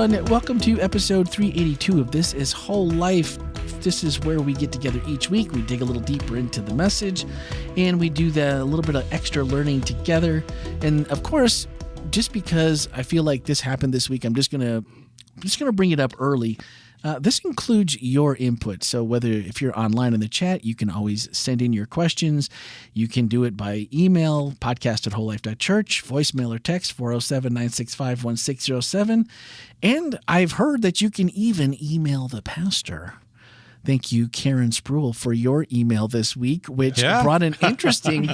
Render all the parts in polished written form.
everyone. Welcome to episode 382 of This is Whole Life. This is where we get together each week. We dig a little deeper into the message, and we do a little bit of extra learning together. And of course, just because I feel like this happened this week, I'm just gonna bring it up early. This includes your input. So if you're online in the chat, you can always send in your questions. You can do it by email, podcast@wholelife.church, voicemail or text 407-965-1607. And I've heard that you can even email the pastor. Thank you, Karen Spruill, for your email this week, which brought an interesting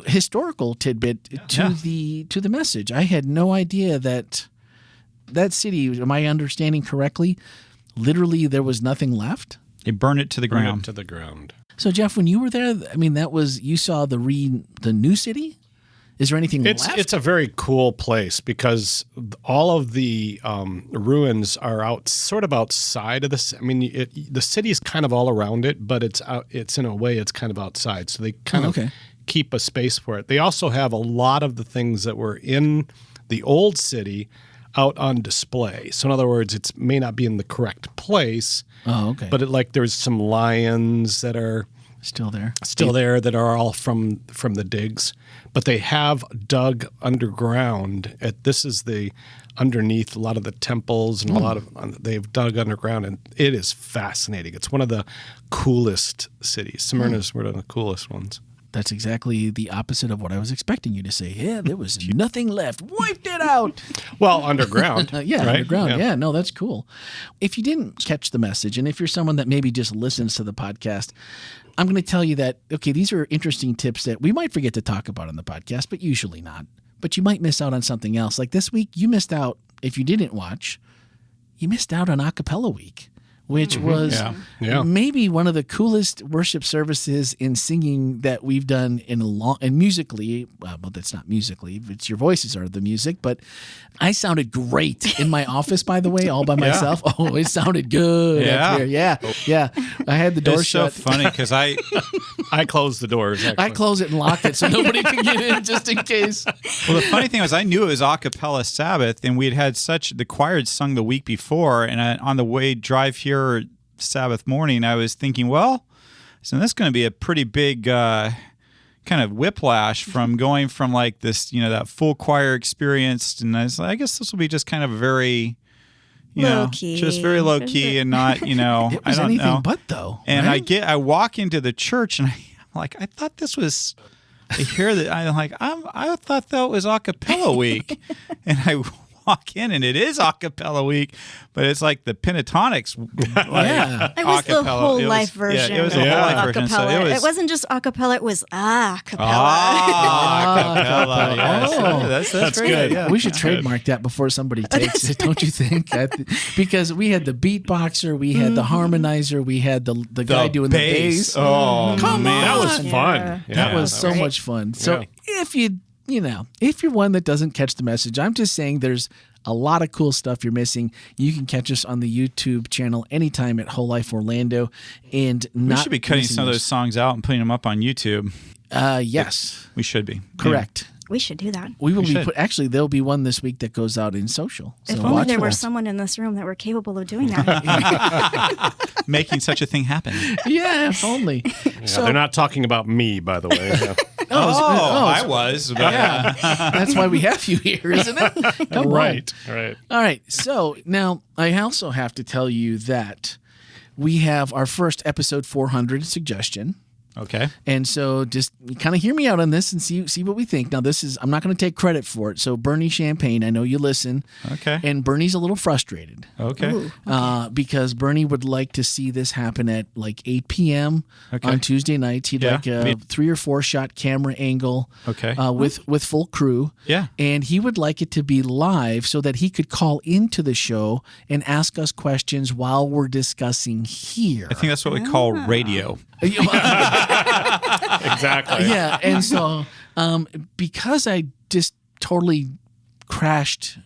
historical tidbit to the message. I had no idea that city, am I understanding correctly, literally there was nothing left? They burned it to the ground. So, Jeff, when you were there, I mean, you saw the new city? Is there anything left? It's a very cool place because all of the ruins are outside of the. I mean, the city is kind of all around it, but it's in a way it's kind of outside. So they kind of keep a space for it. They also have a lot of the things that were in the old city out on display. So in other words, it may not be in the correct place. Oh, okay. But there's some lions that are still there that are all from the digs. But they have dug underground. This is underneath a lot of the temples and they've dug underground, and it is fascinating. It's one of the coolest cities. Smyrna is one of the coolest ones. That's exactly the opposite of what I was expecting you to say. Yeah, there was nothing left. Wiped it out. Well, underground. Right? Underground. Yeah, no, that's cool. If you didn't catch the message, and if you're someone that maybe just listens to the podcast, I'm going to tell you that, okay, these are interesting tips that we might forget to talk about on the podcast, but usually not. But you might miss out on something else. Like this week, you missed out, if you didn't watch, you missed out on Acapella Week, which was maybe one of the coolest worship services in singing that we've done and musically. Well, that's not musically; it's your voices are the music. But I sounded great in my office, by the way, all by myself. Oh, it sounded good up here. Yeah. I had the door shut. It's so funny because I closed the doors. Actually. I close it and lock it so nobody can get in, just in case. Well, the funny thing was, I knew it was a cappella Sabbath, and the choir had sung the week before, and on the way drive here Sabbath morning, I was thinking, so that's going to be a pretty big kind of whiplash from going from like this, that full choir experience. And I was like, I guess this will be just kind of a very, just very low key and not, it was I don't anything know. But though. And right? I walk into the church and I'm like, I thought this was. I hear that I thought that was a cappella week, and I walk in and it is a cappella week, but it's like the pentatonics. It was the whole life version. Yeah, it was the whole life version. So it wasn't just a cappella; it was a cappella. Cappella. Yes. That's great. good. Yeah. We should trademark that before somebody takes it, don't you think? Because we had the beatboxer, we had the harmonizer, we had the guy doing the bass. Oh, come on, that was fun. Yeah. That was so much fun. So if you're one that doesn't catch the message, I'm just saying there's a lot of cool stuff you're missing. You can catch us on the YouTube channel anytime at Whole Life Orlando. And we should be cutting some of those songs out and putting them up on YouTube. Yes. We should be. Correct. We should do that. Actually, there'll be one this week that goes out in social. So if only there were someone in this room that were capable of doing that. Making such a thing happen. Yeah, if only. So, they're not talking about me, by the way. I was. Yeah. That's why we have you here, isn't it? Come right. All right. So now I also have to tell you that we have our first episode 400 suggestion. Okay. And so just kind of hear me out on this and see what we think. Now, I'm not going to take credit for it. So Bernie Champagne, I know you listen. Okay. And Bernie's a little frustrated. Okay. Ooh, okay. Because Bernie would like to see this happen at like 8 p.m. on Tuesday nights. He'd like a 3 or 4 shot camera angle with full crew. Yeah. And he would like it to be live so that he could call into the show and ask us questions while we're discussing here. I think that's what we call radio. Exactly. Yeah, and so because I just totally dashed,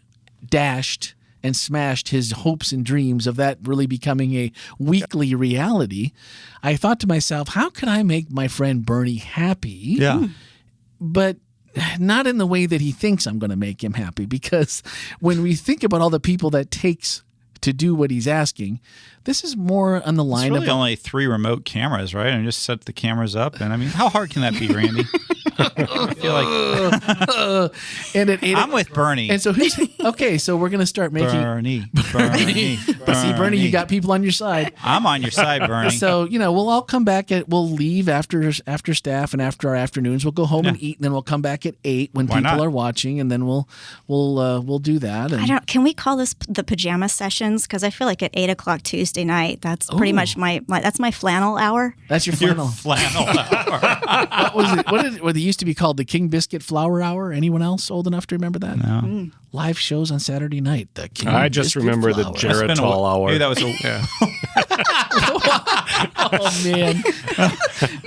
and smashed his hopes and dreams of that really becoming a weekly reality, I thought to myself, how can I make my friend Bernie happy? Yeah. But not in the way that he thinks I'm going to make him happy, because when we think about all the people that takes to do what he's asking, this is more on the line It's really of only 3 remote cameras, right? And just set the cameras up. And I mean, how hard can that be, Randy? I feel like and at 8 I'm with Bernie. And so who's okay? So we're gonna start making Bernie. See, Bernie, you got people on your side. I'm on your side, Bernie. So we'll all come back we'll leave after staff and after our afternoons. We'll go home and eat, and then we'll come back at 8 when Why people not? are watching, and then we'll do that. And Can we call this the pajama sessions? Because I feel like at 8:00 Tuesday night, that's pretty much that's my flannel hour. that's your Your flannel. flannel hour. What was it? What they used to be called, the King Biscuit Flour Hour? Anyone else old enough to remember that? No. Live shows on Saturday night. The King I just Biscuit remember the Flour. Geritol hour. Maybe that was Oh man.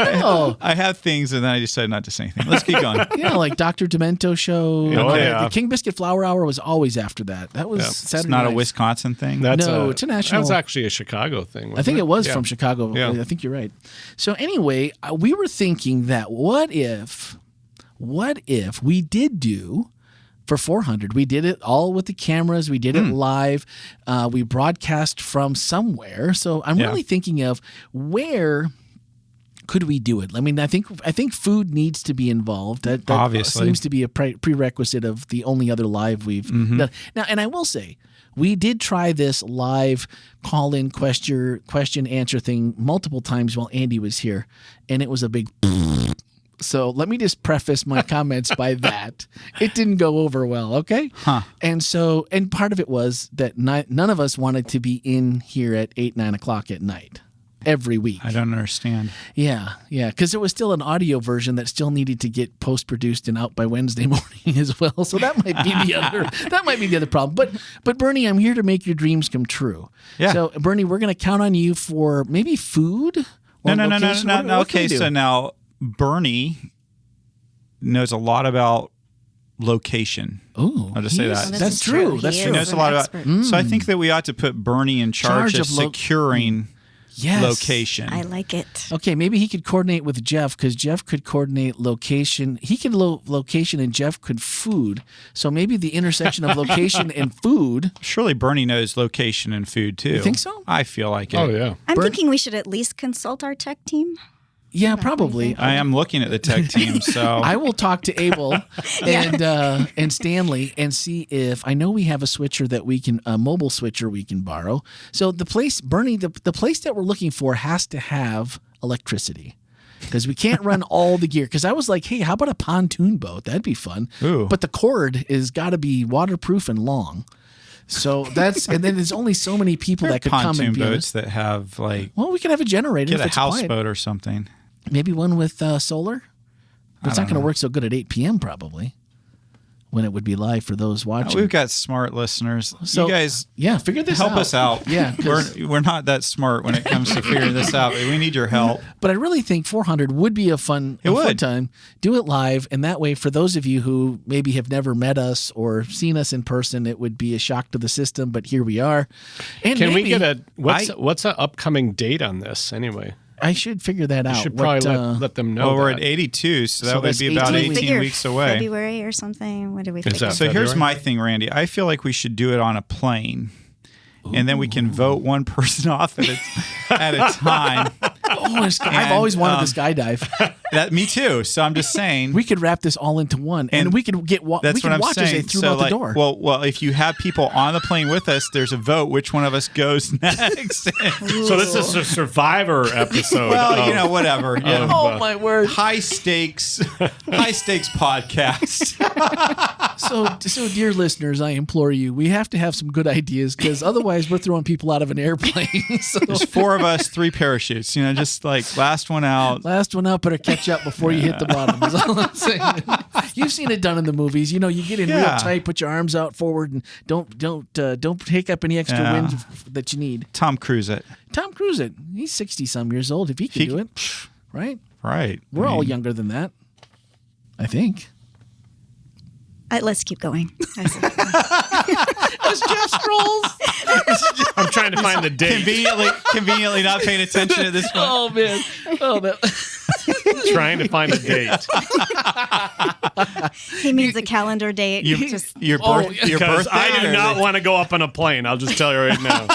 Oh. I have things, and then I decided not to say anything. Let's keep going. Like Dr. Demento show. Oh, yeah. The King Biscuit Flour Hour was always after that. That was It's Saturday not a nights. Wisconsin thing. It's a national. That's actually a Chicago thing. I think it was Yeah. from Chicago. Yeah. I think you're right. So anyway, we were thinking that what if we did do for 400? We did it all with the cameras. We did it live. We broadcast from somewhere. So I'm really thinking of where could we do it? I mean, I think food needs to be involved. That Obviously seems to be a prerequisite of the only other live we've done. Now, and I will say, we did try this live call-in question answer thing multiple times while Andy was here, and it was a big. So let me just preface my comments by that. It didn't go over well, okay? Huh. And part of it was that none of us wanted to be in here at 8, 9 o'clock at night every week. I don't understand. Yeah, because there was still an audio version that still needed to get post-produced and out by Wednesday morning as well. So that might be the other problem. But Bernie, I'm here to make your dreams come true. Yeah. So Bernie, we're going to count on you for maybe food. Or No. location. What can Okay, we do? so now Bernie knows a lot about location. Oh, I'll just say that. That's true. That's He true. knows a lot about. So I think that we ought to put Bernie in charge of securing Yes. location. I like it. Okay, maybe he could coordinate with Jeff, because Jeff could coordinate location. He could location and Jeff could food. So maybe the intersection of location and food. Surely Bernie knows location and food too. You think so? I feel like it. Oh yeah. I'm thinking we should at least consult our tech team. Yeah, probably. I am looking at the tech team, so I will talk to Abel and Stanley and see if I know we have a mobile switcher we can borrow. So the place, Bernie, the place that we're looking for has to have electricity, because we can't run all the gear. Because I was like, hey, how about a pontoon boat? That'd be fun. Ooh. But the cord is got to be waterproof and long. So and then there's only so many people that could come pontoon and be on it. boats that have like Well, we could have a generator. get if a it's quiet. houseboat or something. Maybe one with solar. But it's not going to work so good at 8 p.m. probably, when it would be live for those watching. We've got smart listeners. So, you guys figure this help out. us out. Yeah, 'cause- we're not that smart when it comes to figuring this out. We need your help. But I really think 400 would be a fun time. Do it live, and that way, for those of you who maybe have never met us or seen us in person, it would be a shock to the system. But here we are. And Can we maybe- get what's an upcoming date on this anyway? I should figure that out. You should probably let them know. Well, we're that. at 82, so that would that's be about 18 18 weeks away. February or something. What do we Is think? that- So here's February? my thing, Randy. I feel like we should do it on a plane. And then we can vote one person off at a time. I've always wanted to skydive. Me too. So I'm just saying. We could wrap this all into one, and we could get That's we could what I'm watch as saying. they threw So out the door. Well, if you have people on the plane with us, there's a vote. Which one of us goes next? So this is a Survivor episode. Well, whatever. Oh my word! High stakes podcast. So, dear listeners, I implore you, we have to have some good ideas, because otherwise we're throwing people out of an airplane. So There's 4 of us, 3 parachutes. Just like last one out. last one up, better catch up before you hit the bottom. Is all I'm saying. You've seen it done in the movies. You get in real tight, put your arms out forward, and don't take up any extra wind that you need. Tom Cruise it. Tom Cruise, he's 60-some years old. If he can do it, right? Right. We're all younger than that, I think. Let's keep going. That's Jeff Scrolls. I'm trying to find the date. Conveniently not paying attention at this point. Oh man! Oh, that trying to find a date. He means a calendar date. Your Because birthday. I do not want to go up on a plane. I'll just tell you right now.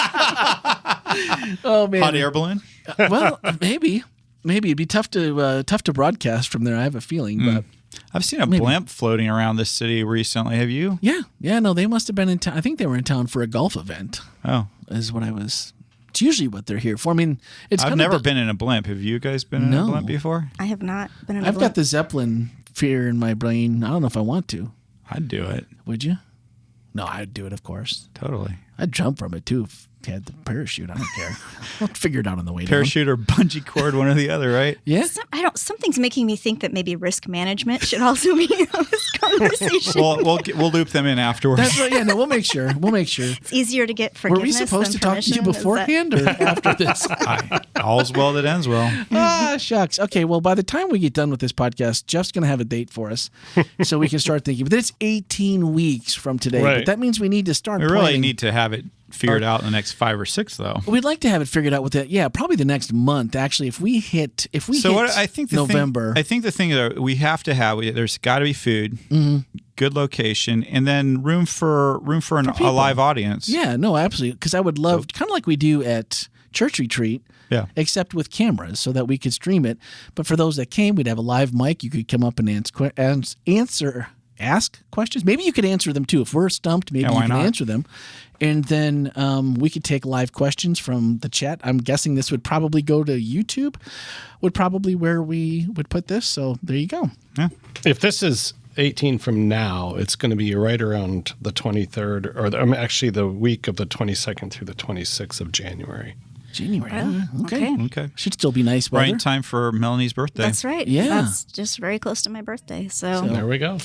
Oh man. Hot air balloon. Well, maybe it'd be tough to broadcast from there. I have a feeling, but I've seen a blimp floating around the city recently. Have you? yeah. No, they must have been in town. I think they were in town for a golf event. Oh, Is what I was. It's usually what they're here for. I mean, I've never been in a blimp. Have you guys been in a blimp before? I have not been in a I've blimp. got the Zeppelin fear in my brain. I don't know if I want to. I'd do it. Would you? No, I'd do it, of course. Totally. I'd jump from it too if you had the parachute. I don't care. I'll figure it out on the way down. Parachute or bungee cord, one or the other, right? Yeah. Something's making me think that maybe risk management should also be on this conversation. We'll loop them in afterwards. That's right. Yeah, no, we'll make sure. It's easier to get Were forgiveness we supposed to than talk to you permission? Is that- beforehand or after this? All's well that ends well. Shucks. Okay, well, by the time we get done with this podcast, Jeff's going to have a date for us so we can start thinking. But it's 18 weeks from today. Right. But that means we need to start We planning. really need to have it figured out in the next 5 or 6, though. We'd like to have it figured out with it. Yeah, probably the next month. Actually, if we hit I think November. I think the thing that we have to have, there's got to be food, good location, and then room for a live audience. Yeah, no, absolutely. Because I would love, kind of like we do at Church Retreat, Yeah. except with cameras so that we could stream it. But for those that came, we'd have a live mic. You could come up and ask questions. Maybe you could answer them too. If we're stumped, maybe you why can not? answer them. And then we could take live questions from the chat. I'm guessing this would probably go to YouTube, would probably where we would put this. So there you go. Yeah. If this is 18 from now, it's going to be right around the 23rd, or actually the week of the 22nd through the 26th of January. January. Oh, Okay. Okay. Should still be nice weather. Right in time for Melanie's birthday. That's right. Yeah. That's just very close to my birthday. So There we go.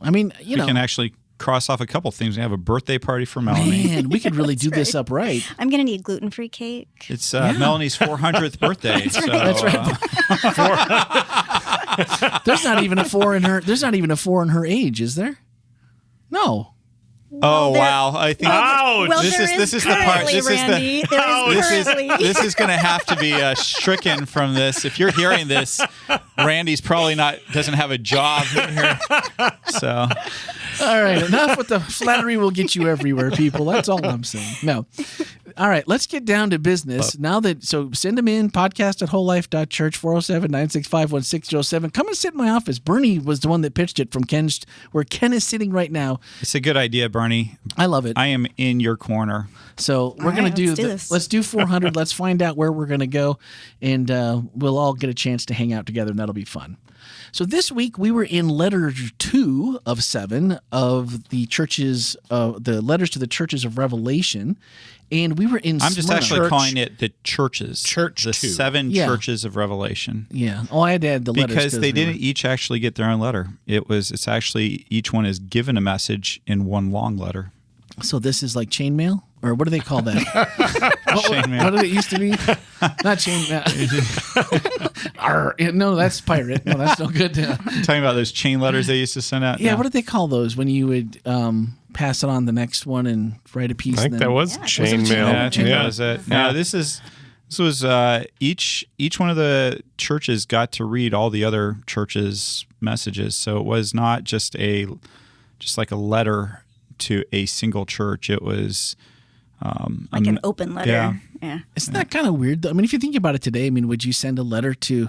I mean, We can actually cross off a couple things. We have a birthday party for Melanie. man, we could really do this up right. I'm going to need gluten-free cake. It's Melanie's 400th birthday. That's right. There's not even a 4 in her. There's not even a 4 in her age, is there? No. Oh wow! I think Ouch! Well, This is the part. This This is going to have to be stricken from this. If you're hearing this, Randy's probably doesn't have a job here. So All right, enough with the flattery. Will get you everywhere, people. That's all I'm saying. No. All right, let's get down to business. So send them in, podcast at WholeLife.church, 407-965-1607. Come and sit in my office. Bernie was the one that pitched it from where Ken is sitting right now. it's a good idea, Bernie. I love it. I am in your corner. So we're All going right, to let's do this. let's do 400. Let's find out where we're going to go, and we'll all get a chance to hang out together, and that'll be fun. So this week we were in letter 2 of 7 of the churches, the letters to the churches of Revelation, and we were in. I'm just Smyrna. actually calling it the churches. Church the 2. 7 Yeah. churches of Revelation. Yeah. Oh, I had to add the letters Because they we didn't were- each actually get their own letter. It's actually each one is given a message in one long letter. So this is like chainmail, or what do they call that? Chainmail. What did it used to be? Not chainmail. Arr. No, that's pirate. No, that's no good. Talking about those chain letters they used to send out. Yeah, No. what did they call those when you would pass it on the next one and write a piece? I think and then, that was Yeah, chainmail. Yeah, I think Yeah. that was it. No, this was each one of the churches got to read all the other churches' messages. So it was not just like a letter to a single church. It was Like an open letter. Yeah. Isn't that kind of weird? Though? I mean, if you think about it today, I mean, would you send a letter to?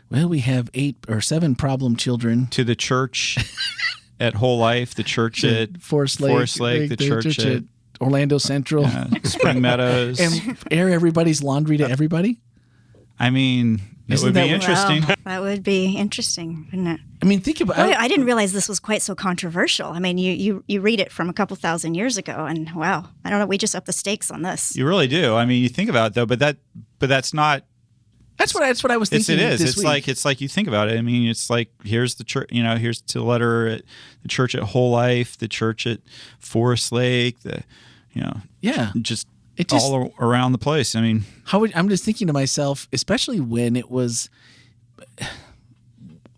Well, we have 8 or 7 problem children. to the church at Whole Life, the church at Forest Lake, the church at Orlando Central, Spring Meadows. and air everybody's laundry to everybody. I mean, it Isn't would be that- interesting. Wow, that would be interesting, wouldn't it? I mean, think about. Boy, I didn't realize this was quite so controversial. I mean, you read it from a couple thousand years ago, and wow, I don't know. We just upped the stakes on this. You really do. I mean, you think about it though, but that's not. That's what I was thinking. It is. This week. It's like you think about it. I mean, it's like here's the church. Here's the letter at the church at Whole Life, the church at Forest Lake. Yeah. just It just- all around the place. I mean, I'm just thinking to myself, especially when it was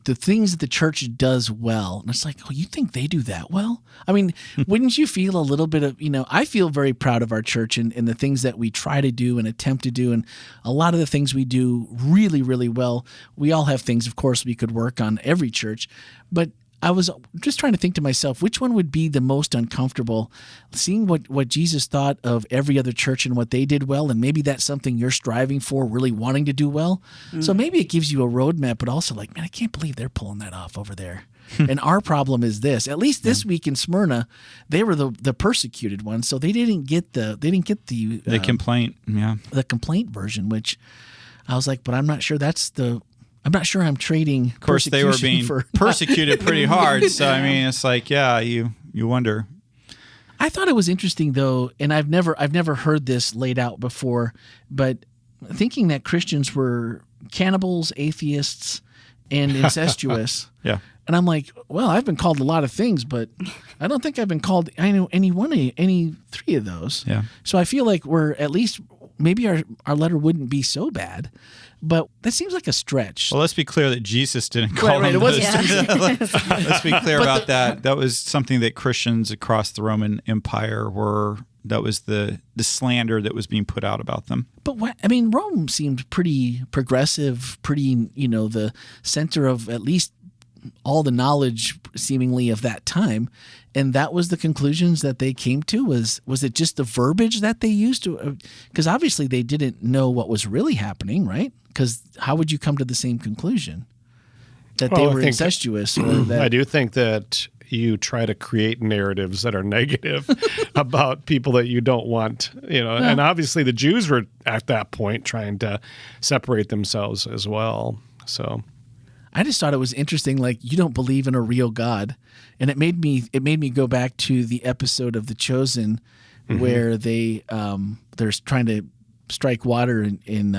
the things that the church does well. And it's like, oh, you think they do that well? I mean, wouldn't you feel a little bit of, I feel very proud of our church and the things that we try to do and attempt to do. And a lot of the things we do really, really well. We all have things, of course, we could work on every church. But I was just trying to think to myself, which one would be the most uncomfortable, seeing what Jesus thought of every other church and what they did well, and maybe that's something you're striving for, really wanting to do well. So maybe it gives you a roadmap, but also like, man, I can't believe they're pulling that off over there. And our problem is this, at least this week in Smyrna, they were the persecuted ones, so they didn't get the complaint, the complaint version, which I was like, but I'm not sure I'm not sure I'm trading. Of course, they were being persecuted pretty hard. So, I mean, it's like, you wonder. I thought it was interesting, though, and I've never heard this laid out before, but thinking that Christians were cannibals, atheists, and incestuous. Yeah. And I'm like, well, I've been called a lot of things, but I don't think I've been called any three of those. Yeah. So I feel like we're at least, maybe our letter wouldn't be so bad. But that seems like a stretch. Well, let's be clear that Jesus didn't call them those. Let's be clear about that. That was something that Christians across the Roman Empire that was the slander that was being put out about them. But Rome seemed pretty progressive, pretty, the center of at least all the knowledge seemingly of that time. And that was the conclusions that they came to. Was it just the verbiage that they used to? Because obviously they didn't know what was really happening, right? Because how would you come to the same conclusion? That they were incestuous? I do think that you try to create narratives that are negative about people that you don't want, and obviously the Jews were at that point trying to separate themselves as well. So I just thought it was interesting, like, you don't believe in a real God. And it made me go back to the episode of The Chosen where they're trying to strike water in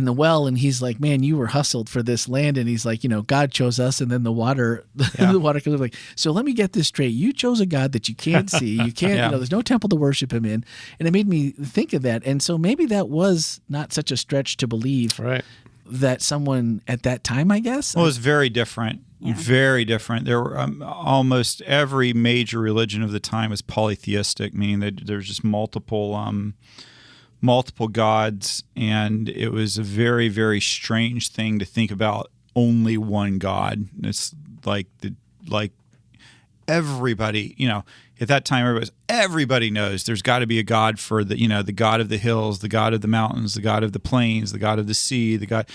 the well, and he's like, man, you were hustled for this land. And he's like, God chose us, and then the water the water comes like, so let me get this straight. You chose a God that you can't see. You can't, there's no temple to worship him in. And it made me think of that. And so maybe that was not such a stretch to believe. Right. That someone at that time, I guess. Well, it was very different. Yeah. Very different. There were almost every major religion of the time was polytheistic, meaning that there's just multiple gods, and it was a very, very strange thing to think about only one God. It's like everybody, at that time, everybody knows there's got to be a God for the God of the hills, the God of the mountains, the God of the plains, the God of the sea, there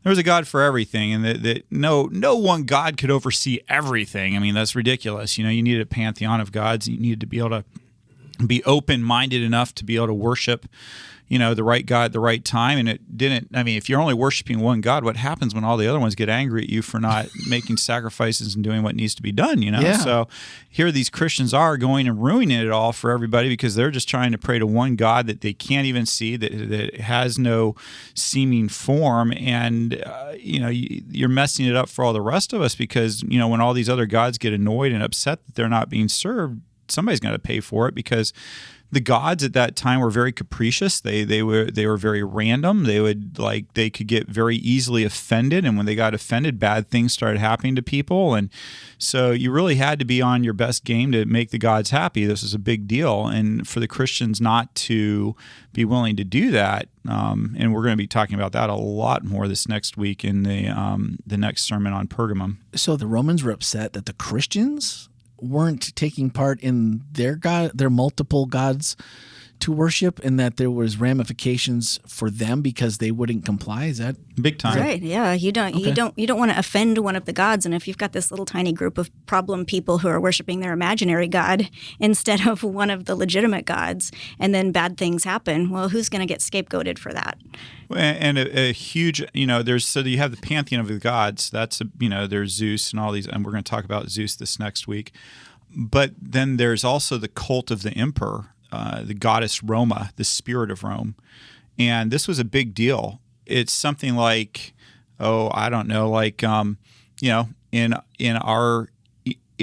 was a God for everything, and that no one God could oversee everything. I mean, that's ridiculous. You needed a pantheon of gods. You needed to be able to be open-minded enough to be able to worship the right God at the right time. And it didn't, if you're only worshiping one God, what happens when all the other ones get angry at you for not making sacrifices and doing what nees to be done, Yeah. So here these Christians are going and ruining it all for everybody because they're just trying to pray to one God that they can't even see, that has no seeming form. And, you're messing it up for all the rest of us because, when all these other gods get annoyed and upset that they're not being served, somebody's going to pay for it because the gods at that time were very capricious. They were very random. They could get very easily offended, and when they got offended, bad things started happening to people. And so you really had to be on your best game to make the gods happy. This is a big deal, and for the Christians not to be willing to do that, and we're going to be talking about that a lot more this next week in the next sermon on Pergamum. So the Romans were upset that the Christians weren't taking part in their multiple gods to worship, and that there was ramifications for them because they wouldn't comply. Is that big time? Right. Yeah. You don't want to offend one of the gods, and if you've got this little tiny group of problem people who are worshiping their imaginary god instead of one of the legitimate gods, and then bad things happen, well, who's going to get scapegoated for that? And a huge, you have the pantheon of the gods. That's there's Zeus and all these, and we're going to talk about Zeus this next week. But then there's also the cult of the emperor. The goddess Roma, the spirit of Rome. And this was a big deal. It's something like, in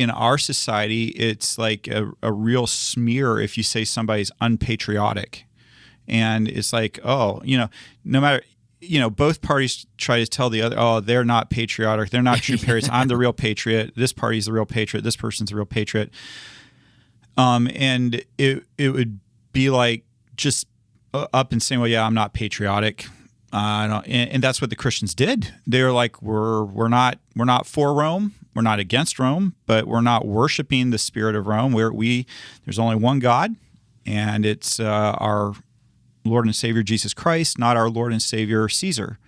our society, it's like a real smear if you say somebody's unpatriotic. And it's like, no matter, both parties try to tell the other, oh, they're not patriotic. They're not true patriots. I'm the real patriot. This party's the real patriot. This person's the real patriot. And it would be like just up and saying, well, yeah, I'm not patriotic. And that's what the Christians did. They're like, we're not for Rome. We're not against Rome, but we're not worshiping the spirit of Rome. There's only one God, and it's our Lord and Savior Jesus Christ, not our Lord and Savior Caesar,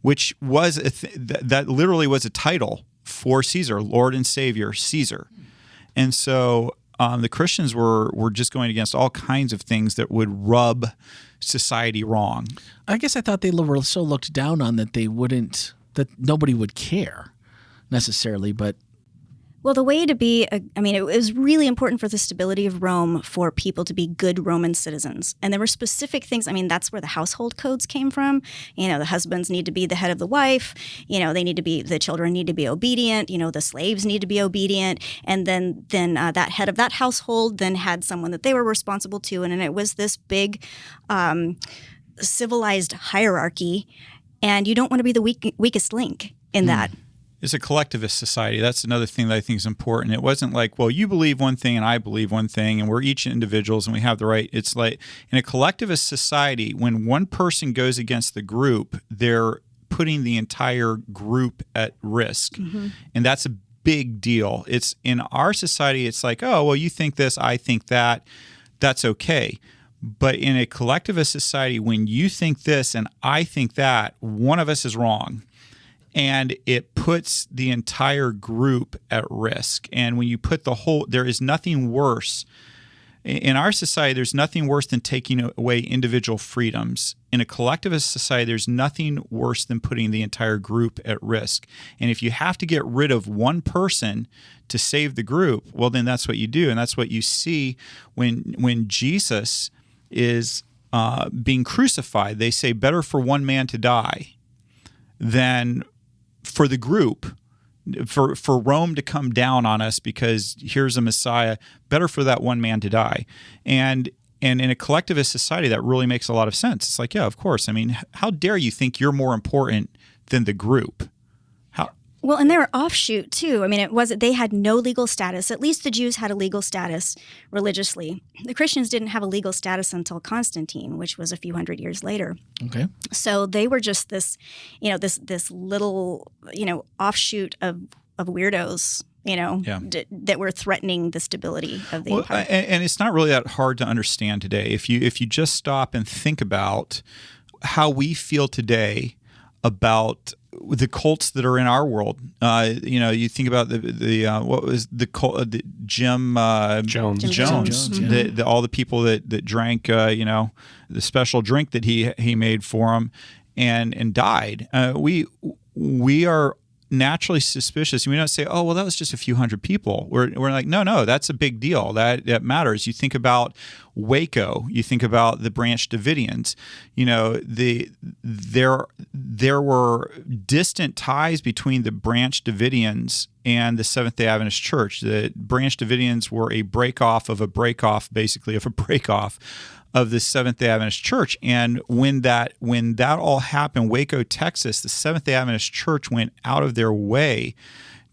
which was that literally was a title for Caesar, Lord and Savior Caesar. And so the Christians were just going against all kinds of things that would rub society wrong. I guess I thought they were so looked down on that that nobody would care necessarily, but well, the way to be, it was really important for the stability of Rome for people to be good Roman citizens. And there were specific things. That's where the household codes came from. The husbands need to be the head of the wife. The children need to be obedient. The slaves need to be obedient. And then that head of that household then had someone that they were responsible to. And it was this big civilized hierarchy. And you don't want to be the weakest link in that. It's a collectivist society. That's another thing that I think is important. It wasn't like, well, you believe one thing and I believe one thing and we're each individuals and we have the right. It's like in a collectivist society, when one person goes against the group, they're putting the entire group at risk. Mm-hmm. And that's a big deal. It's in our society, it's like, oh, well, you think this, I think that. That's okay. But in a collectivist society, when you think this and I think that, one of us is wrong. And it puts the entire group at risk. And when you put there is nothing worse. In our society, there's nothing worse than taking away individual freedoms. In a collectivist society, there's nothing worse than putting the entire group at risk. And if you have to get rid of one person to save the group, well, then that's what you do. And that's what you see when Jesus is being crucified. They say, better for one man to die than for the group, for Rome to come down on us because here's a Messiah, better for that one man to die. And in a collectivist society, that really makes a lot of sense. It's like, yeah, of course. How dare you think you're more important than the group? Well, and they were offshoot too. They had no legal status. At least the Jews had a legal status religiously. The Christians didn't have a legal status until Constantine, which was a few hundred years later. Okay. So they were just this little, offshoot of weirdos, that were threatening the stability of the empire. And it's not really that hard to understand today. If you just stop and think about how we feel today about the cults that are in our world, you think about what was the cult, Jim Jones. Yeah. All the people that drank, the special drink that he made for them, and died. We are naturally suspicious. We don't say, oh, well, that was just a few hundred people. We're like, no, that's a big deal. That matters. You think about Waco. You think about the Branch Davidians. There were distant ties between the Branch Davidians and the Seventh-day Adventist Church. The Branch Davidians were a break-off of a break-off, basically, of a break-off of the Seventh-day Adventist Church. And when that all happened, Waco, Texas, the Seventh-day Adventist Church went out of their way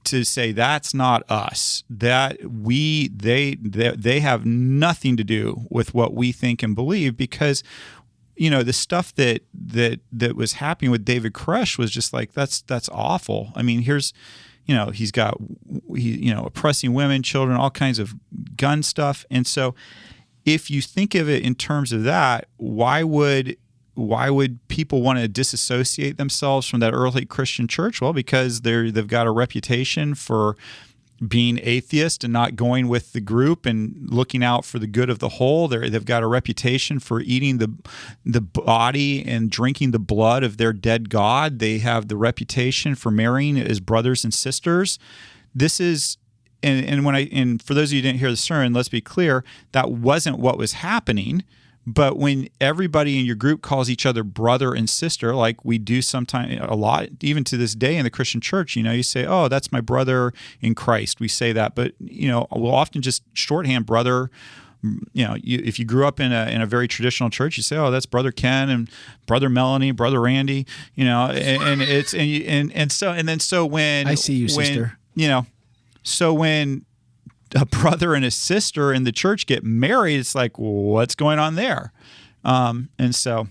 to say that's not us. That they have nothing to do with what we think and believe, because the stuff that was happening with David Koresh was just like that's awful. Here's he's got oppressing women, children, all kinds of gun stuff. And so if you think of it in terms of that, why would people want to disassociate themselves from that early Christian church? Well, because they've got a reputation for being atheist and not going with the group and looking out for the good of the whole. They've got a reputation for eating the body and drinking the blood of their dead God. They have the reputation for marrying as brothers and sisters. This is and for those of you who didn't hear the sermon, let's be clear, that wasn't what was happening. But when everybody in your group calls each other brother and sister, like we do sometimes a lot, even to this day in the Christian church, you say, oh, that's my brother in Christ. We say that, but we'll often just shorthand brother if you grew up in a very traditional church, you say, "Oh, that's Brother Ken and Brother Melanie, Brother Randy," so when I see you, sister. So when a brother and a sister in the church get married, it's like, what's going on there? And so,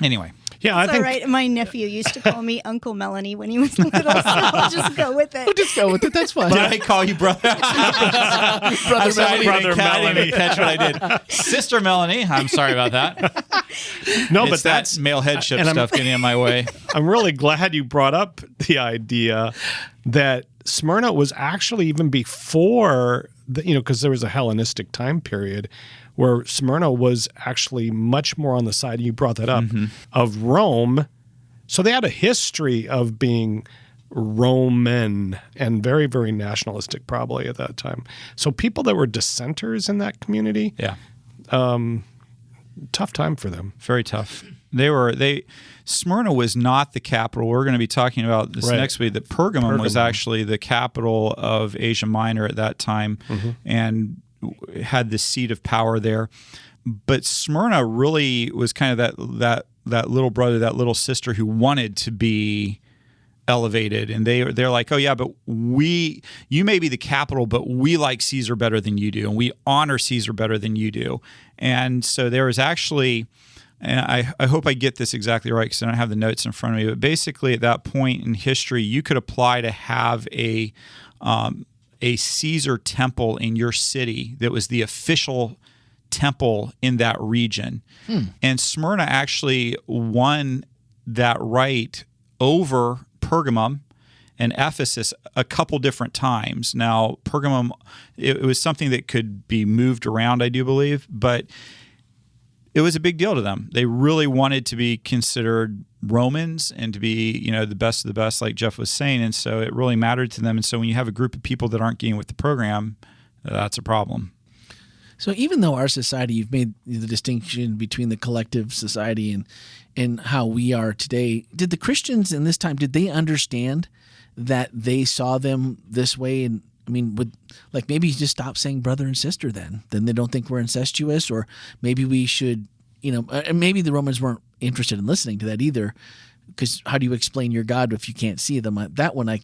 anyway. Yeah, That's all right. My nephew used to call me Uncle Melanie when he was little, so I'll just go with it. We'll just go with it. That's fine. Did I call you brother? Brother Melanie. Brother Melanie. Catch what I did. Sister Melanie. I'm sorry about that. No, It's but that male headship stuff getting in my way. I'm really glad you brought up the idea that Smyrna was actually even before, because there was a Hellenistic time period where Smyrna was actually much more on the side, and you brought that up, of Rome. So they had a history of being Roman and very, very nationalistic probably at that time. So people that were dissenters in that community, tough time for them. Very tough. Smyrna was not the capital. We're going to be talking about this next week. That Pergamum was actually the capital of Asia Minor at that time, and had the seat of power there. But Smyrna really was kind of that little brother, that little sister who wanted to be elevated, and they're like, oh yeah, but you may be the capital, but we like Caesar better than you do, and we honor Caesar better than you do. And so there was actually, and I hope I get this exactly right because I don't have the notes in front of me, but basically at that point in history, you could apply to have a Caesar temple in your city that was the official temple in that region. And Smyrna actually won that right over Pergamum and Ephesus a couple different times. Now, Pergamum, it was something that could be moved around, I do believe, but it was a big deal to them. They really wanted to be considered Romans and to be, the best of the best, like Jeff was saying. And so it really mattered to them. And so when you have a group of people that aren't getting with the program, that's a problem. So even though our society, you've made the distinction between the collective society and how we are today, did the Christians in this time, did they understand that they saw them this way? And I mean, maybe just stop saying brother and sister then they don't think we're incestuous, or maybe we should, maybe the Romans weren't interested in listening to that either, because how do you explain your God if you can't see them? That one I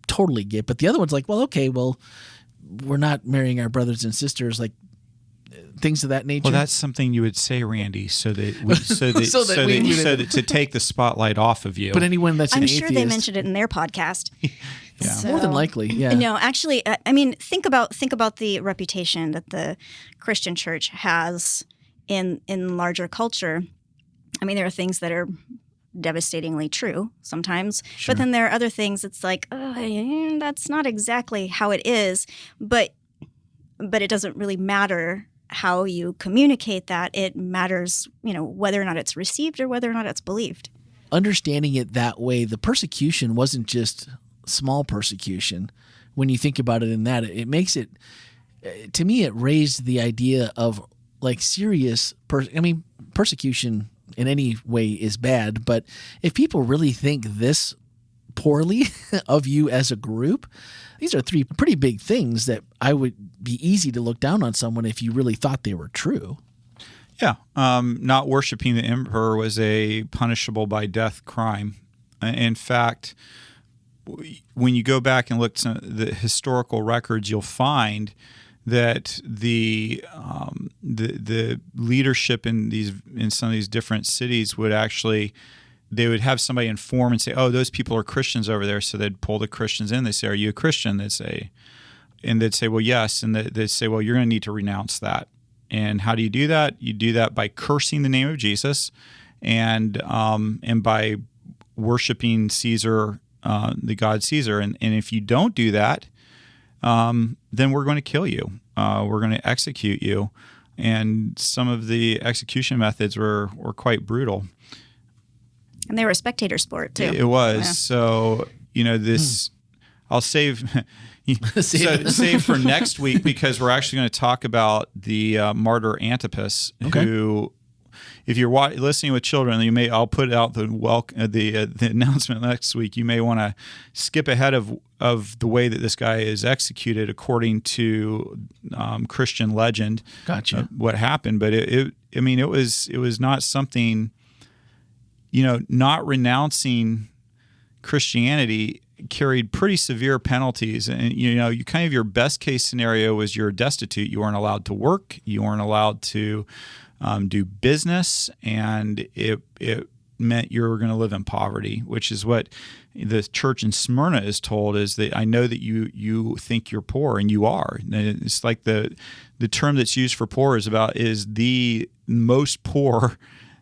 totally get. But the other one's like, we're not marrying our brothers and sisters, like things of that nature. Well, that's something you would say, Randy, so that to take the spotlight off of you. But anyone that's I'm an sure atheist, they mentioned it in their podcast. Yeah. So, more than likely, yeah. No, actually, I mean, think about the reputation that the Christian church has in larger culture. I mean, there are things that are devastatingly true sometimes, but then there are other things that's like, that's not exactly how it is, but it doesn't really matter how you communicate that. It matters, whether or not it's received or whether or not it's believed. Understanding it that way, the persecution wasn't just small persecution. When you think about it in that, it makes it, to me, it raised the idea of like serious, persecution in any way is bad, but if people really think this poorly of you as a group, these are three pretty big things that I would be easy to look down on someone if you really thought they were true. Yeah. Not worshiping the emperor was a punishable by death crime. In fact, when you go back and look at the historical records, you'll find that the leadership in some of these different cities would actually, they would have somebody inform and say, oh, those people are Christians over there. So they'd pull the Christians in. They say, are you a Christian? They'd say, well, yes. And they'd say, well, you're going to need to renounce that. And how do you do that? You do that by cursing the name of Jesus and by worshiping Caesar, the god Caesar. And if you don't do that, then we're going to kill you. We're going to execute you. And some of the execution methods were quite brutal. And they were a spectator sport, too. It was. Yeah. So, this, I'll save for next week because we're actually going to talk about the martyr Antipas, who if you're listening with children, I'll put out the announcement next week. You may want to skip ahead of the way that this guy is executed according to Christian legend. Gotcha. What happened, but it was not something, not renouncing Christianity carried pretty severe penalties. And, you kind of, your best case scenario was you're destitute. You weren't allowed to work. You weren't allowed to do business. And it meant you were going to live in poverty, which is what the church in Smyrna is told, is that I know that you think you're poor, and you are. And it's like the term that's used for poor is the most poor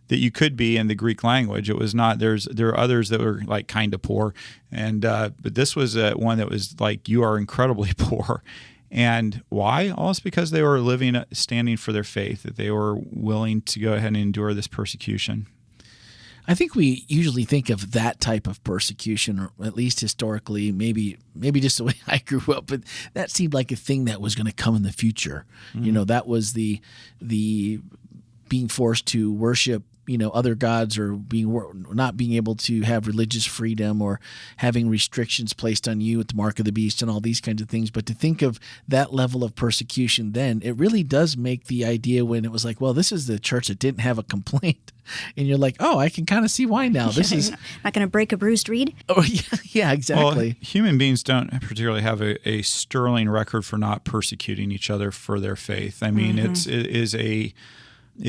that you could be in the Greek language. It was not. There are others that were like kind of poor, and but this was one that was like, you are incredibly poor. And why? All it's because they were standing for their faith, that they were willing to go ahead and endure this persecution. I think we usually think of that type of persecution, or at least historically, maybe just the way I grew up, but that seemed like a thing that was going to come in the future. Mm-hmm. That was the being forced to worship other gods, or not being able to have religious freedom, or having restrictions placed on you with the mark of the beast and all these kinds of things. But to think of that level of persecution then, it really does make the idea when it was like, well, this is the church that didn't have a complaint. And you're like, oh, I can kind of see why now. This is not going to break a bruised reed. Oh, yeah, exactly. Well, human beings don't particularly have a sterling record for not persecuting each other for their faith. I mean, it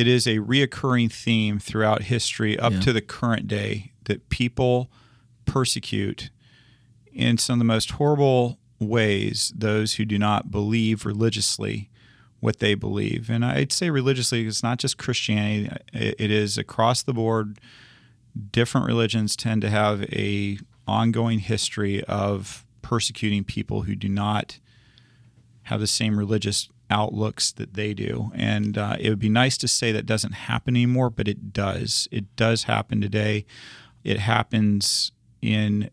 is a reoccurring theme throughout history up to the current day, that people persecute in some of the most horrible ways those who do not believe religiously what they believe. And I'd say religiously, it's not just Christianity. It is across the board. Different religions tend to have a ongoing history of persecuting people who do not have the same religious outlooks that they do. And it would be nice to say that doesn't happen anymore, but it does. It does happen today. It happens in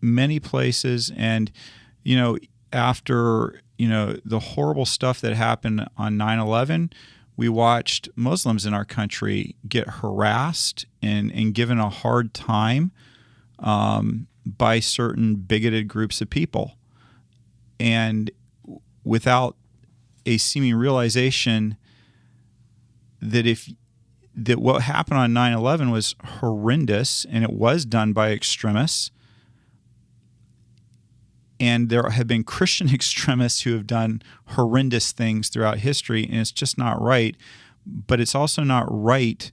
many places. And, after, the horrible stuff that happened on 9/11, we watched Muslims in our country get harassed and given a hard time by certain bigoted groups of people. And without a seeming realization that what happened on 9/11 was horrendous, and it was done by extremists. And there have been Christian extremists who have done horrendous things throughout history, and it's just not right. But it's also not right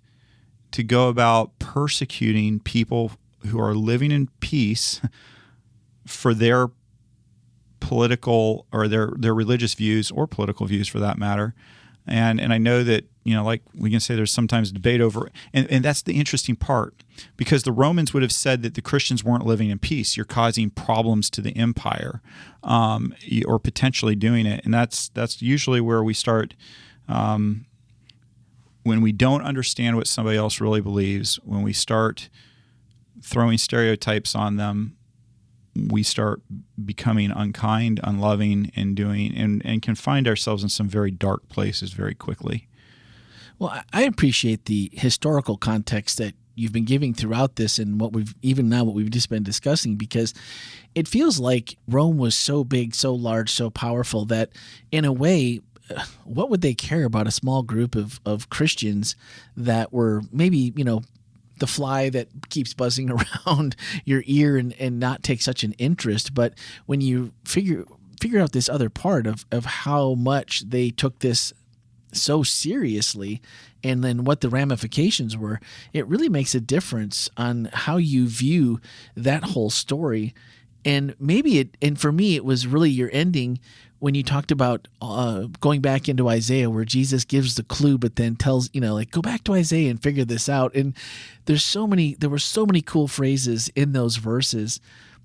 to go about persecuting people who are living in peace for their political or their religious views, or political views for that matter. And I know that, like we can say there's sometimes debate over, and that's the interesting part, because the Romans would have said that the Christians weren't living in peace. You're causing problems to the empire, or potentially doing it. And that's usually where we start, when we don't understand what somebody else really believes, when we start throwing stereotypes on them, we start becoming unkind, unloving, and can find ourselves in some very dark places very quickly. Well, I appreciate the historical context that you've been giving throughout this, and what we've just been discussing, because it feels like Rome was so big, so large, so powerful that in a way, what would they care about a small group of Christians that were maybe, the fly that keeps buzzing around your ear and not take such an interest. But when you figure out this other part of how much they took this so seriously, and then what the ramifications were, it really makes a difference on how you view that whole story. And and for me, it was really your ending when you talked about going back into Isaiah, where Jesus gives the clue, but then tells, go back to Isaiah and figure this out. And there were so many cool phrases in those verses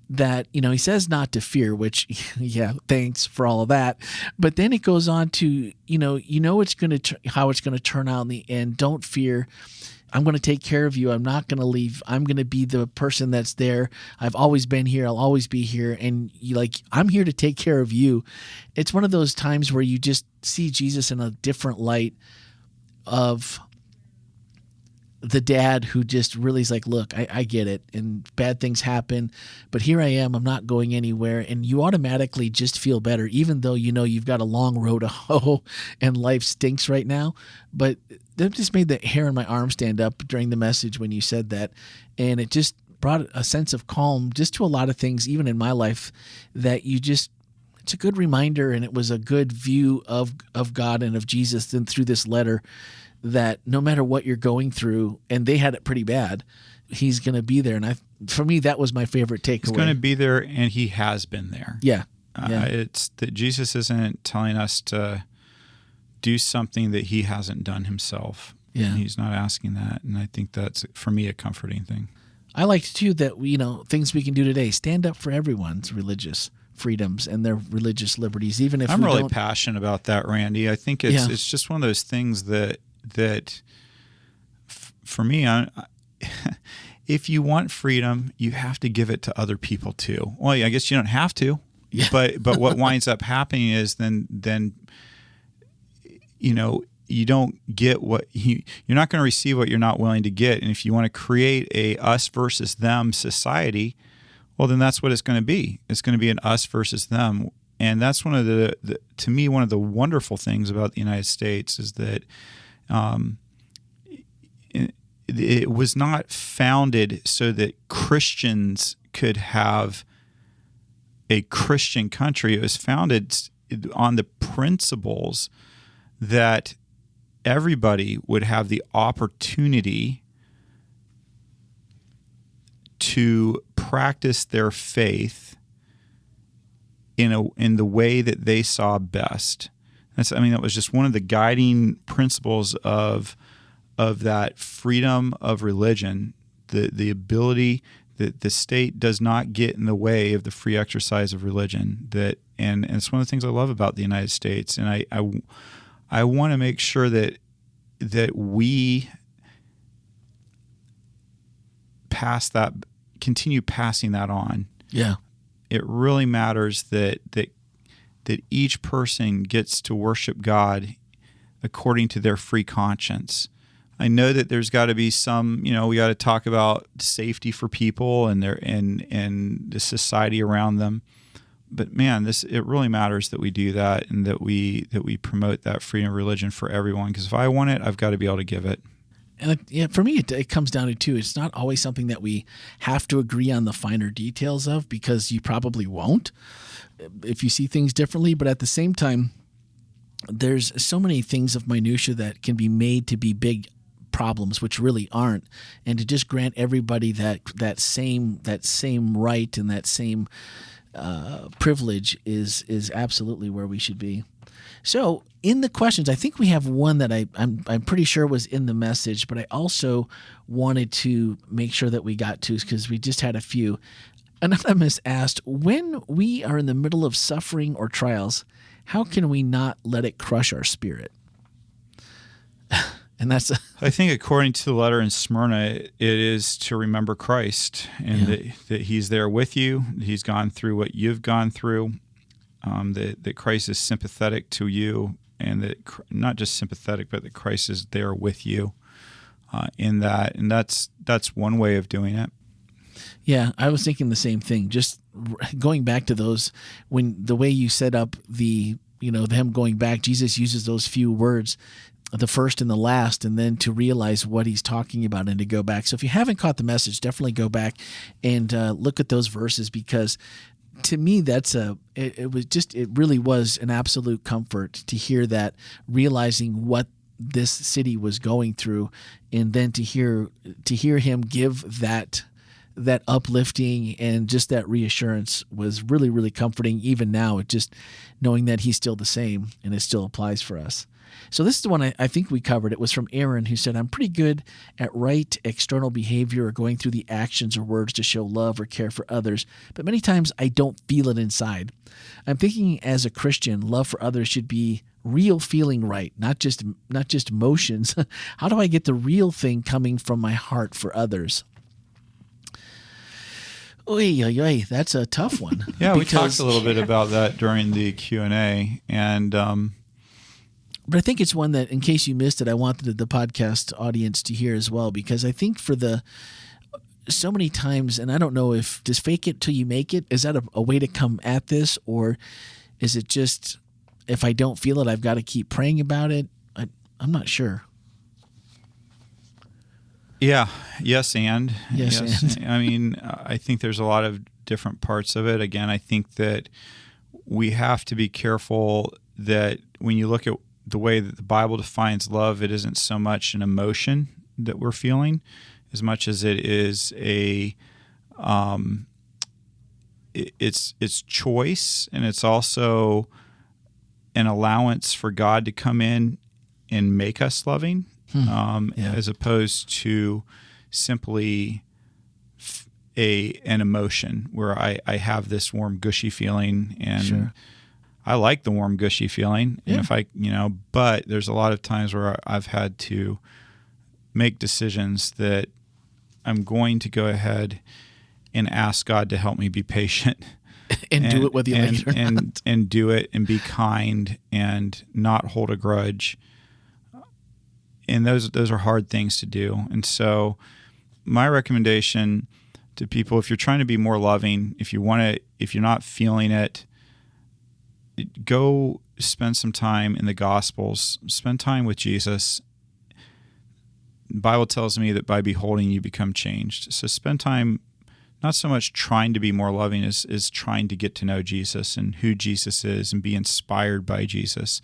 that, he says not to fear, which, yeah, thanks for all of that. But then it goes on to, it's going to, how it's going to turn out in the end. Don't fear. I'm going to take care of you. I'm not going to leave. I'm going to be the person that's there. I've always been here. I'll always be here. And I'm here to take care of you. It's one of those times where you just see Jesus in a different light of the dad who just really is like, look, I get it, and bad things happen, but here I am, I'm not going anywhere, and you automatically just feel better, even though you know you've got a long road to hoe and life stinks right now. But that just made the hair on my arm stand up during the message when you said that, and it just brought a sense of calm just to a lot of things, even in my life, that it's a good reminder, and it was a good view of God and of Jesus then through this letter, that no matter what you're going through, and they had it pretty bad, he's going to be there. And for me, that was my favorite takeaway. He's going to be there, and he has been there. Yeah. It's that Jesus isn't telling us to do something that he hasn't done himself. Yeah. And he's not asking that. And I think that's, for me, a comforting thing. I liked, too, that, things we can do today, stand up for everyone's religious freedoms and their religious liberties, even if I'm really passionate about that, Randy. I think it's just one of those things that for me, if you want freedom, you have to give it to other people too. Well, I guess you don't have to, but what winds up happening is then you don't get what you're not going to receive what you're not willing to get. And if you want to create a us versus them society, well, then that's what it's going to be. It's going to be an us versus them. And that's one of to me, one of the wonderful things about the United States is that it was not founded so that Christians could have a Christian country. It was founded on the principles that everybody would have the opportunity to practice their faith in the way that they saw best. That was just one of the guiding principles of that freedom of religion, the ability that the state does not get in the way of the free exercise of religion. And it's one of the things I love about the United States. And I want to make sure that we continue passing that on. Yeah. It really matters that each person gets to worship God according to their free conscience. I know that there's got to be some, we got to talk about safety for people and the society around them. But man, it really matters that we do that, and that we promote that freedom of religion for everyone. Because if I want it, I've got to be able to give it. And for me, it comes down to, too, it's not always something that we have to agree on the finer details of, because you probably won't if you see things differently. But at the same time, there's so many things of minutia that can be made to be big problems, which really aren't. And to just grant everybody that same right and that same privilege is absolutely where we should be. So in the questions, I think we have one that I'm pretty sure was in the message, but I also wanted to make sure that we got to, because we just had a few. Anonymous asked, when we are in the middle of suffering or trials, how can we not let it crush our spirit? And that's I think according to the letter in Smyrna, it is to remember Christ, and that he's there with you. He's gone through what you've gone through. That Christ is sympathetic to you, and that not just sympathetic, but that Christ is there with you in that. And that's one way of doing it. Yeah, I was thinking the same thing. Just going back to those, when the way you set up them going back, Jesus uses those few words, the first and the last, and then to realize what he's talking about and to go back. So if you haven't caught the message, definitely go back and look at those verses, because to me, it really was an absolute comfort to hear that, realizing what this city was going through, and then to hear him give that uplifting and just that reassurance was really, really comforting. Even now, it just knowing that he's still the same and it still applies for us. So this is the one I think we covered. It was from Aaron, who said, I'm pretty good at right external behavior or going through the actions or words to show love or care for others, but many times I don't feel it inside. I'm thinking as a Christian, love for others should be real feeling right, not just emotions. How do I get the real thing coming from my heart for others? Oy, that's a tough one. Yeah, we talked a little bit about that during the Q&A, and But I think it's one that, in case you missed it, I wanted the podcast audience to hear as well, because I think so many times, and I don't know if, does fake it till you make it, is that a way to come at this, or is it just, if I don't feel it, I've got to keep praying about it? I'm not sure. Yeah. Yes, and. Yes, and. I mean, I think there's a lot of different parts of it. Again, I think that we have to be careful that when you look at the way that the Bible defines love, it isn't so much an emotion that we're feeling as much as it is it's choice, and it's also an allowance for God to come in and make us loving, as opposed to simply an emotion where I have this warm, gushy feeling, and Sure. I like the warm, gushy feeling. Yeah. And if but there's a lot of times where I've had to make decisions that I'm going to go ahead and ask God to help me be patient and do it whether you like it or not. And do it and be kind and not hold a grudge. And those are hard things to do. And so my recommendation to people, if you're trying to be more loving, if you're not feeling it, go spend some time in the Gospels, spend time with Jesus. The Bible tells me that by beholding you become changed. So spend time not so much trying to be more loving as trying to get to know Jesus and who Jesus is and be inspired by Jesus,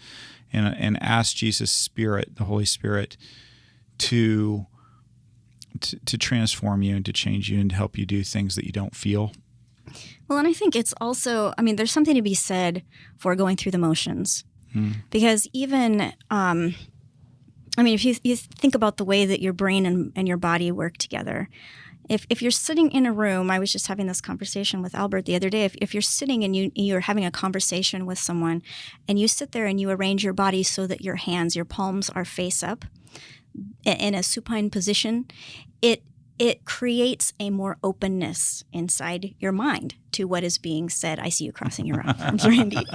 and ask Jesus' Spirit, the Holy Spirit, to transform you and to change you and to help you do things that you don't feel. Well, and I think it's also, there's something to be said for going through the motions. Because even, if you think about the way that your brain and your body work together, if you're sitting in a room, I was just having this conversation with Albert the other day, if you're sitting and you're having a conversation with someone, and you sit there and you arrange your body so that your palms are face up in a supine position, it creates a more openness inside your mind to what is being said. I see you crossing your arms, Randy.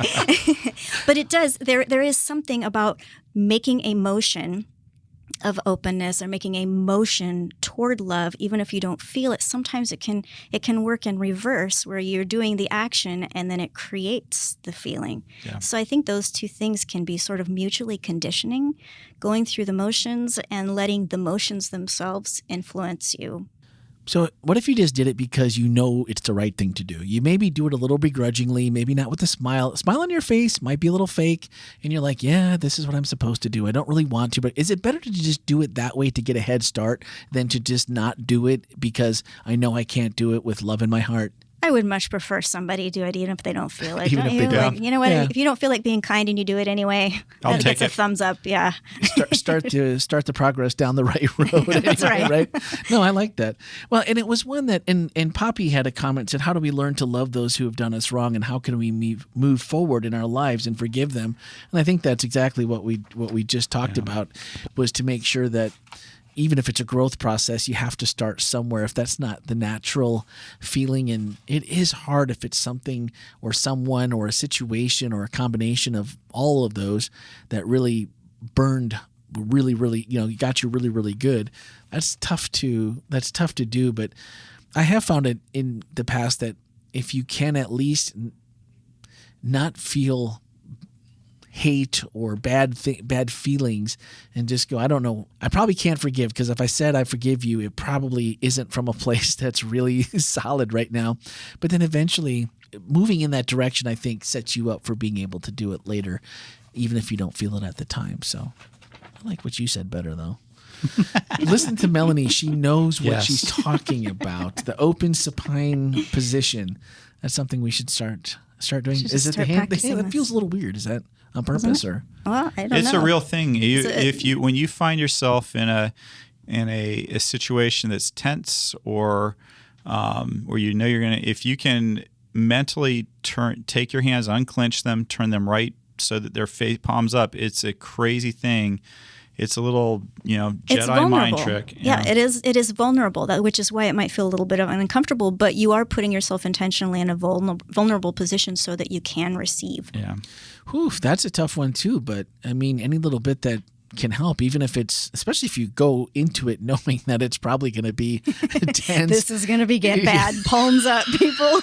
But it does. There is something about making a motion of openness or making a motion toward love, even if you don't feel it. Sometimes it can work in reverse, where you're doing the action and then it creates the feeling. Yeah. So I think those two things can be sort of mutually conditioning, going through the motions and letting the motions themselves influence you. So what if you just did it because you know it's the right thing to do? You maybe do it a little begrudgingly, maybe not with a smile. A smile on your face might be a little fake, and you're like, yeah, this is what I'm supposed to do. I don't really want to, but is it better to just do it that way to get a head start than to just not do it because I know I can't do it with love in my heart? I would much prefer somebody do it even if they don't feel it. Even don't if they you? don't. Like, you know what? Yeah. If you don't feel like being kind and you do it anyway, I'll that take gets a it. thumbs up. Yeah. Start the progress down the right road. That's right. No, I like that. Well, and it was one that, and Poppy had a comment, said, how do we learn to love those who have done us wrong, and how can we move forward in our lives and forgive them? And I think that's exactly what we just talked about, was to make sure that even if it's a growth process, you have to start somewhere if that's not the natural feeling. And it is hard if it's something or someone or a situation or a combination of all of those that really burned really, really, got you really, really good. That's tough to do. But I have found it in the past that if you can at least not feel hate or bad feelings and just go, I don't know, I probably can't forgive, because if I said I forgive you, it probably isn't from a place that's really solid right now. But then eventually moving in that direction, I think, sets you up for being able to do it later, even if you don't feel it at the time. So I like what you said better, though. Listen to Melanie. She knows what Yes. she's talking about. The open supine position. That's something we should start doing. Should Is just it the start hand? The practicing hand that this. feels a little weird. Is that on purpose or? Well, I don't know. It's a real thing. Is it- When you find yourself in a situation that's tense, or where you're gonna, if you can mentally take your hands, unclench them, turn them right so that they're palms up, it's a crazy thing. it's a little, It's Jedi mind vulnerable. trick. Yeah, it is. It is vulnerable, which is why it might feel a little bit uncomfortable. But you are putting yourself intentionally in a vulnerable position so that you can receive. Yeah. Whew, that's a tough one too. But I mean, any little bit that can help, even if it's, especially if you go into it knowing that it's probably going to be tense. This is going to get bad. Palms up, people.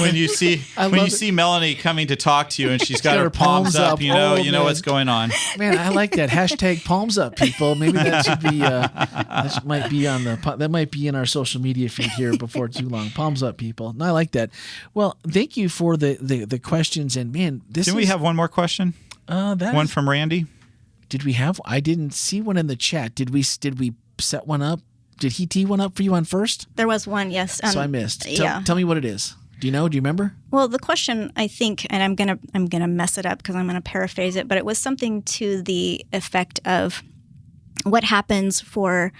When you see Melanie coming to talk to you and she's got her palms up, you know man. what's going on. Man, I like that hashtag palms up, people. Maybe that should be that might be in our social media feed here before too long. Palms up, people. No, I like that. Well, thank you for the questions, and man, Didn't we have one more question? One from Randy. Did we have? I didn't see one in the chat. Did we set one up? Did he tee one up for you on first? There was one, yes. So I missed. Yeah. Tell me what it is. Do you know? Do you remember? Well, the question, I think, and I'm gonna mess it up because I'm gonna paraphrase it, but it was something to the effect of what happens for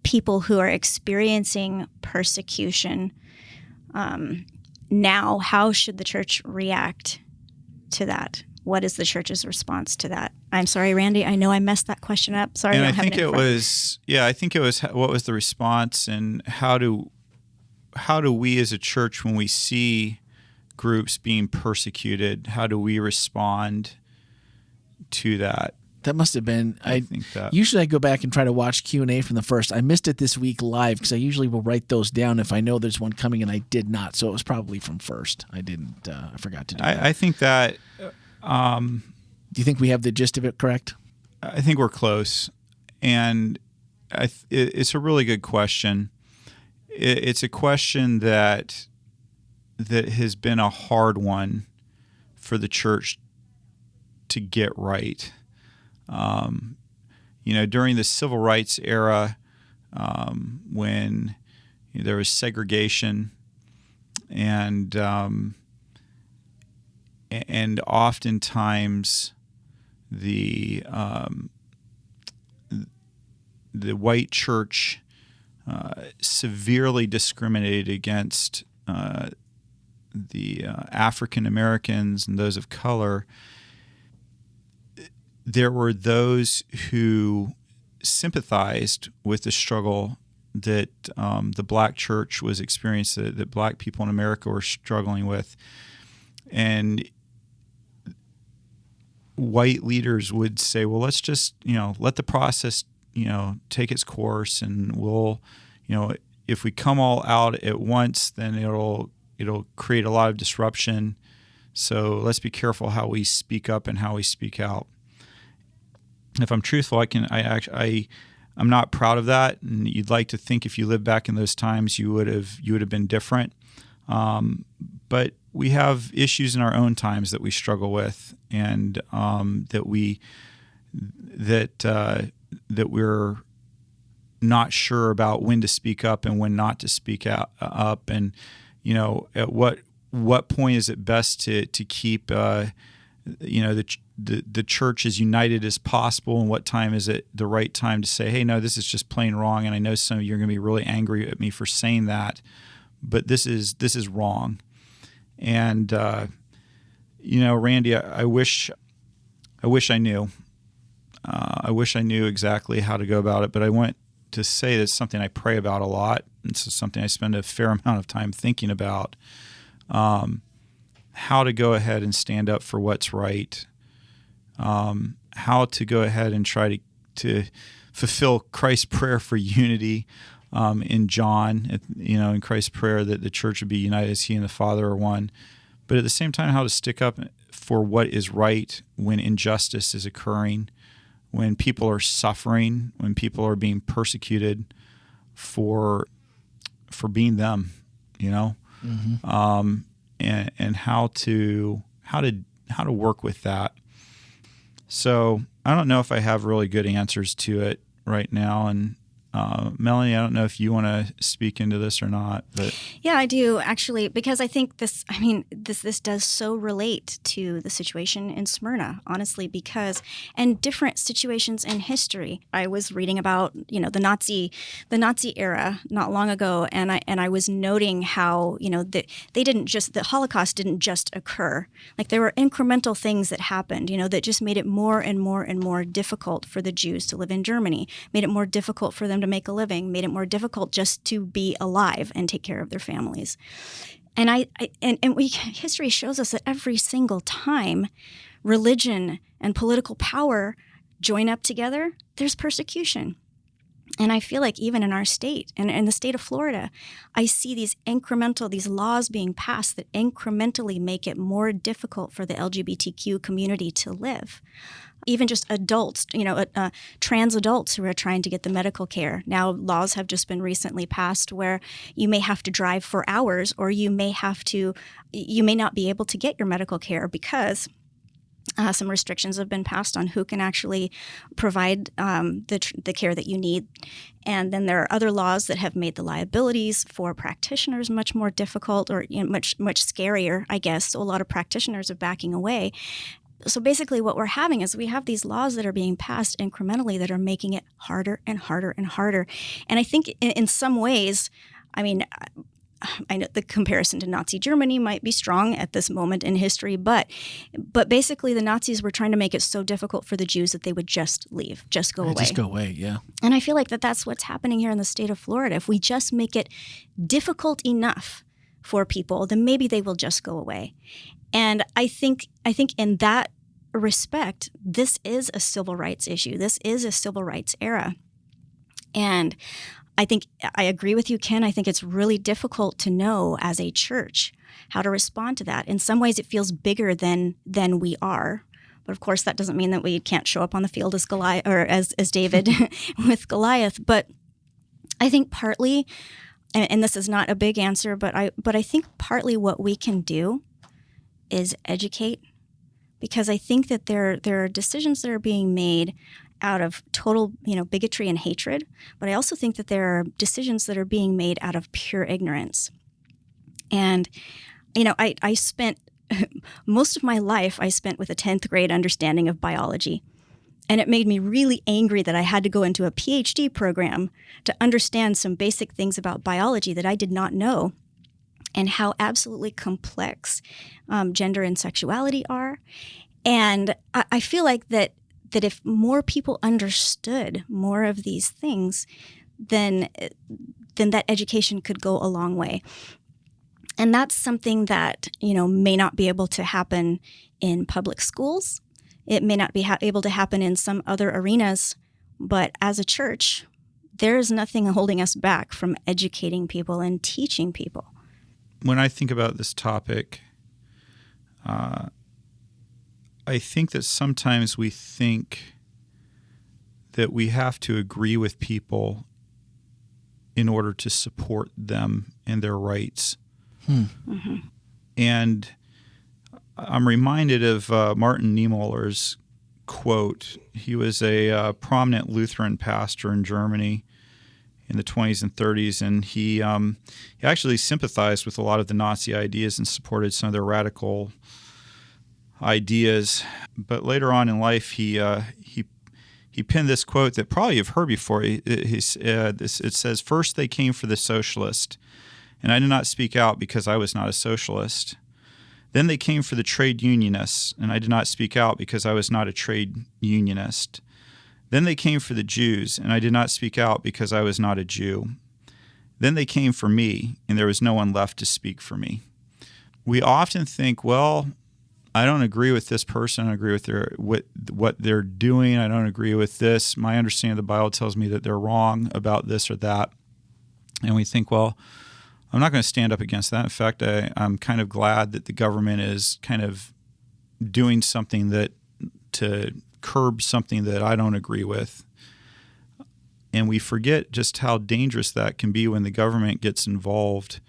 people who are experiencing persecution now. How should the church react to that? What is the church's response to that? I'm sorry, Randy. I know I messed that question up. Sorry. And I I don't think have it in front. I think it was what was the response, and how do we as a church, when we see groups being persecuted, how do we respond to that? That must have been. I think that. Usually I go back and try to watch Q&A from the first. I missed it this week live because I usually will write those down if I know there's one coming, and I did not. So it was probably from first. I didn't. I forgot to do that. I think that. Do you think we have the gist of it correct? I think we're close, and it's a really good question. It's a question that has been a hard one for the church to get right. During the civil rights era, when there was segregation, and oftentimes the white church severely discriminated against the African Americans and those of color. There were those who sympathized with the struggle that the black church was experiencing, that black people in America were struggling with. And white leaders would say, well, let's just, let the process, take its course, and we'll, if we come all out at once, then it'll create a lot of disruption. So let's be careful how we speak up and how we speak out. If I'm truthful, I'm not proud of that, and you'd like to think if you lived back in those times, you would have been different. But we have issues in our own times that we struggle with, and that we're not sure about when to speak up and when not to speak up, and at what point is it best to keep the church as united as possible, and what time is it the right time to say, hey, no, this is just plain wrong, and I know some of you are going to be really angry at me for saying that, but this is wrong. And Randy, I wish I knew. I wish I knew exactly how to go about it, but I want to say that's something I pray about a lot. It's something I spend a fair amount of time thinking about, how to go ahead and stand up for what's right, how to go ahead and try to fulfill Christ's prayer for unity in John, in Christ's prayer that the church would be united as he and the Father are one, but at the same time, how to stick up for what is right when injustice is occurring, when people are suffering, when people are being persecuted for being them, Mm-hmm. And how to work with that. So I don't know if I have really good answers to it right now, and Melanie, I don't know if you want to speak into this or not, but Yeah, I do actually, because I think this does so relate to the situation in Smyrna, honestly, and different situations in history. I was reading about, the Nazi era not long ago, and I was noting how, the Holocaust didn't just occur. Like, there were incremental things that happened, that just made it more and more and more difficult for the Jews to live in Germany, made it more difficult for them to make a living, made it more difficult just to be alive and take care of their families. And history shows us that every single time religion and political power join up together, there's persecution. And I feel like even in our state, and in the state of Florida, I see these laws being passed that incrementally make it more difficult for the LGBTQ community to live. Even just adults, trans adults who are trying to get the medical care. Now, laws have just been recently passed where you may have to drive for hours, or you may not be able to get your medical care because some restrictions have been passed on who can actually provide the care that you need. And then there are other laws that have made the liabilities for practitioners much more difficult, or much scarier, I guess. So a lot of practitioners are backing away. So basically what we're having is we have these laws that are being passed incrementally that are making it harder and harder and harder. And I think in some ways, I know the comparison to Nazi Germany might be strong at this moment in history, but basically the Nazis were trying to make it so difficult for the Jews that they would just leave, just go away. Just go away, yeah. And I feel like that's what's happening here in the state of Florida. If we just make it difficult enough for people, then maybe they will just go away. And I think in that respect, this is a civil rights issue. This is a civil rights era. And I think I agree with you, Ken. I think it's really difficult to know as a church how to respond to that. In some ways, it feels bigger than we are. But of course, that doesn't mean that we can't show up on the field as Goliath, or as David with Goliath. But I think partly, and this is not a big answer, but I think partly what we can do is educate, because I think that there are decisions that are being made out of total, bigotry and hatred, but I also think that there are decisions that are being made out of pure ignorance. And, I spent most of my life with a 10th grade understanding of biology. And it made me really angry that I had to go into a PhD program to understand some basic things about biology that I did not know, and how absolutely complex gender and sexuality are. And I feel like that if more people understood more of these things, then that education could go a long way. And that's something that, may not be able to happen in public schools. It may not be able to happen in some other arenas. But as a church, there is nothing holding us back from educating people and teaching people. When I think about this topic, I think that sometimes we think that we have to agree with people in order to support them and their rights. Mm-hmm. And I'm reminded of Martin Niemöller's quote. He was a prominent Lutheran pastor in Germany in the 20s and 30s, and he actually sympathized with a lot of the Nazi ideas and supported some of their radical ideas. But later on in life, he penned this quote that probably you've heard before. It says, "First they came for the socialist, and I did not speak out because I was not a socialist. Then they came for the trade unionists, and I did not speak out because I was not a trade unionist. Then they came for the Jews, and I did not speak out because I was not a Jew. Then they came for me, and there was no one left to speak for me." We often think, well, I don't agree with this person. I don't agree with what they're doing. I don't agree with this. My understanding of the Bible tells me that they're wrong about this or that. And we think, well, I'm not going to stand up against that. In fact, I'm kind of glad that the government is kind of doing something to curb something that I don't agree with. And we forget just how dangerous that can be when the government gets involved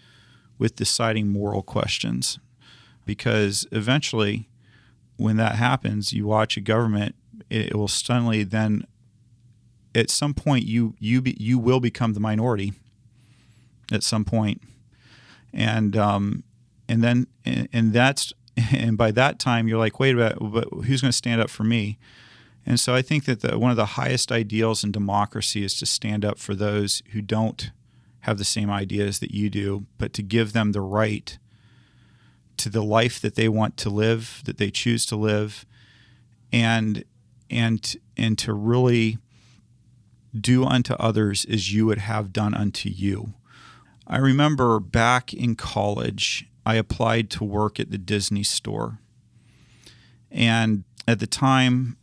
with deciding moral questions. Because eventually, when that happens, you watch a government, it will suddenly then at some point you will become the minority at some point. And by that time you're like, wait a minute, but who's going to stand up for me? And so I think that one of the highest ideals in democracy is to stand up for those who don't have the same ideas that you do, but to give them the right to the life that they want to live, that they choose to live, and to really do unto others as you would have done unto you. I remember back in college, I applied to work at the Disney store. And at the time,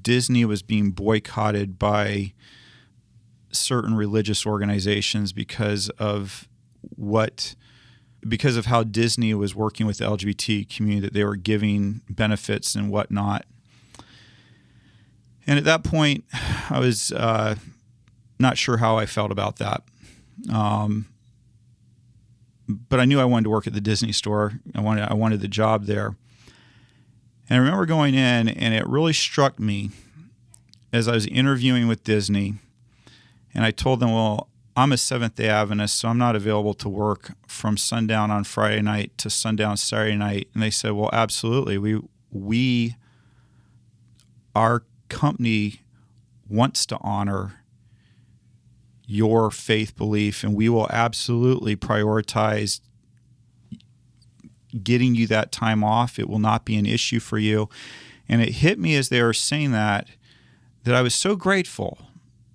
Disney was being boycotted by certain religious organizations because of how Disney was working with the LGBT community, that they were giving benefits and whatnot. And at that point, I was not sure how I felt about that. But I knew I wanted to work at the Disney store. I wanted the job there. And I remember going in, and it really struck me as I was interviewing with Disney, and I told them, well, I'm a Seventh-day Adventist, so I'm not available to work from sundown on Friday night to sundown Saturday night. And they said, well, absolutely. Our company wants to honor your faith belief, and we will absolutely prioritize getting you that time off. It will not be an issue for you. And it hit me as they were saying that I was so grateful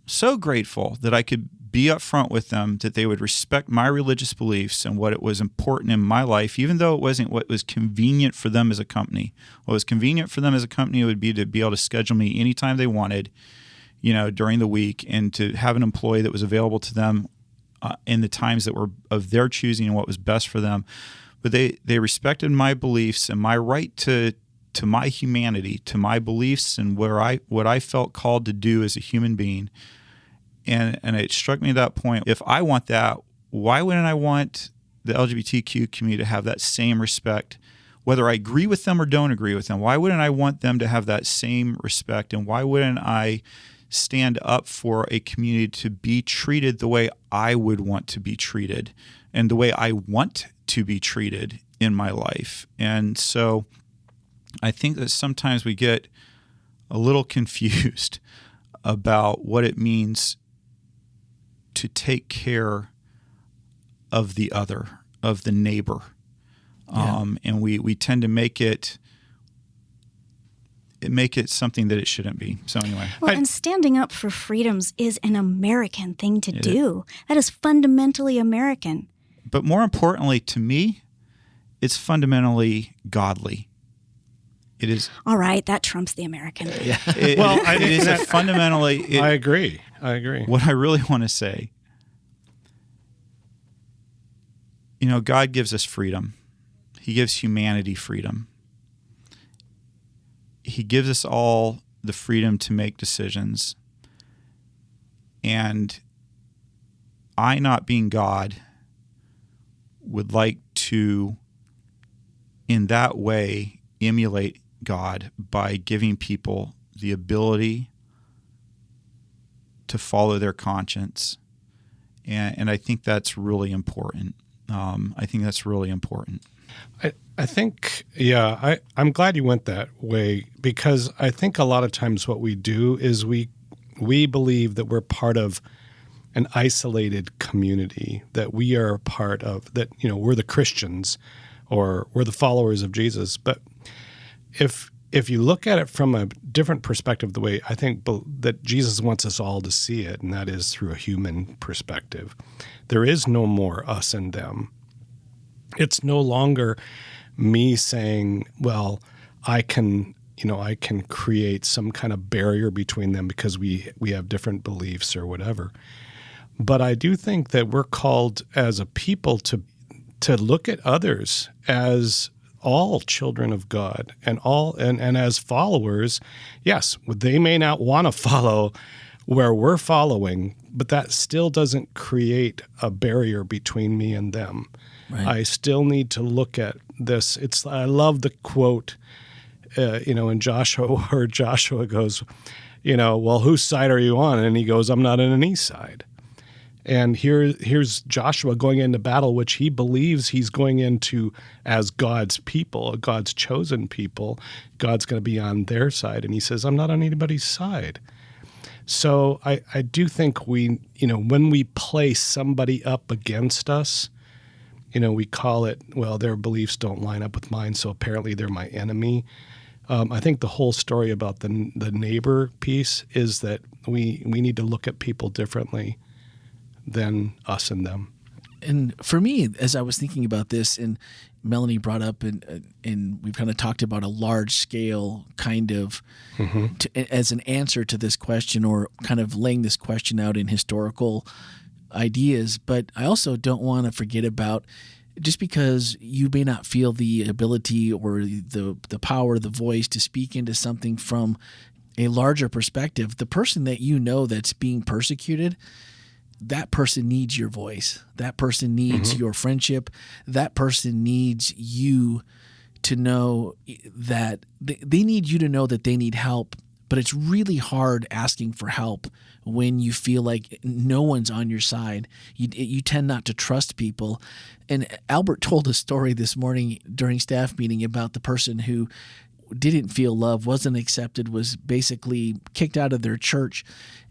that I could be upfront with them, that they would respect my religious beliefs and what it was important in my life, even though it wasn't what was convenient for them as a company. What was convenient for them as a company would be to be able to schedule me anytime they wanted, during the week, and to have an employee that was available to them in the times that were of their choosing and what was best for them. But they respected my beliefs and my right to my humanity, to my beliefs, and what I felt called to do as a human being. And it struck me at that point, if I want that, why wouldn't I want the LGBTQ community to have that same respect, whether I agree with them or don't agree with them? Why wouldn't I want them to have that same respect? And why wouldn't I stand up for a community to be treated the way I would want to be treated and the way I want to be treated in my life? And so I think that sometimes we get a little confused about what it means to take care of the other, of the neighbor. Yeah. And we tend to make it something that it shouldn't be. So anyway. Well, and standing up for freedoms is an American thing to do. That is fundamentally American. But more importantly to me, it's fundamentally godly. It is. All right, that trumps the American. Yeah. It is a fundamentally. I agree. What I really want to say, God gives us freedom. He gives humanity freedom. He gives us all the freedom to make decisions. And I, not being God, would like to, in that way, emulate God by giving people the ability to follow their conscience. And I think that's really important. I think, I'm glad you went that way, because I think a lot of times what we do is we believe that we're part of an isolated community, that we are part of, that, we're the Christians or we're the followers of Jesus. But if you look at it from a different perspective, the way I think that Jesus wants us all to see it, and that is through a human perspective, there is no more us and them. It's no longer me saying, well, I can create some kind of barrier between them because we have different beliefs or whatever. But I do think that we're called as a people to look at others as all children of God and as followers. Yes, they may not want to follow where we're following, but that still doesn't create a barrier between me and them. Right. I still need to look at this. I love the quote, in Joshua, where Joshua goes, well, whose side are you on? And he goes, I'm not on any side. And here's Joshua going into battle, which he believes he's going into as God's people, God's chosen people. God's going to be on their side. And he says, I'm not on anybody's side. So I do think we, when we place somebody up against us, we call it, well, their beliefs don't line up with mine, so apparently they're my enemy. I think the whole story about the neighbor piece is that we need to look at people differently than us and them. And for me, as I was thinking about this, and Melanie brought up, and we've kind of talked about a large scale kind of as an answer to this question, or kind of laying this question out in historical ideas. But I also don't want to forget about, just because you may not feel the ability or the power, the voice to speak into something from a larger perspective, the person that that's being persecuted, that person needs your voice. That person needs your friendship. That person needs you to know that they need you to know that they need help. But it's really hard asking for help when you feel like no one's on your side. You tend not to trust people. And Albert told a story this morning during staff meeting about the person who didn't feel love, wasn't accepted, was basically kicked out of their church.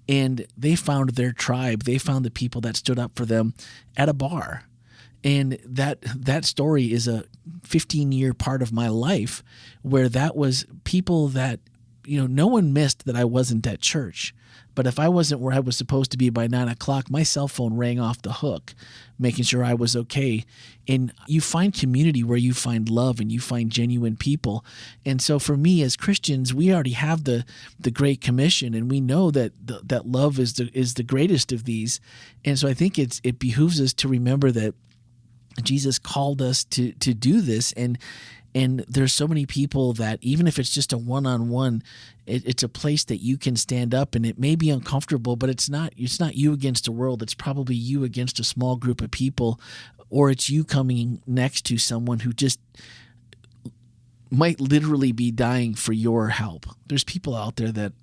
And they found their tribe. They found the people that stood up for them at a bar. And that story is a 15-year part of my life, where that was people that, no one missed that I wasn't at church. But if I wasn't where I was supposed to be by 9 o'clock, my cell phone rang off the hook, making sure I was okay. And you find community where you find love and you find genuine people. And so for me as Christians, we already have the Great Commission, and we know that that love is the greatest of these. And so I think it behooves us to remember that Jesus called us to do this. And there's so many people that even if it's just a one-on-one, it's a place that you can stand up, and it may be uncomfortable, but it's not you against the world. It's probably you against a small group of people, or it's you coming next to someone who just might literally be dying for your help. There's people out there that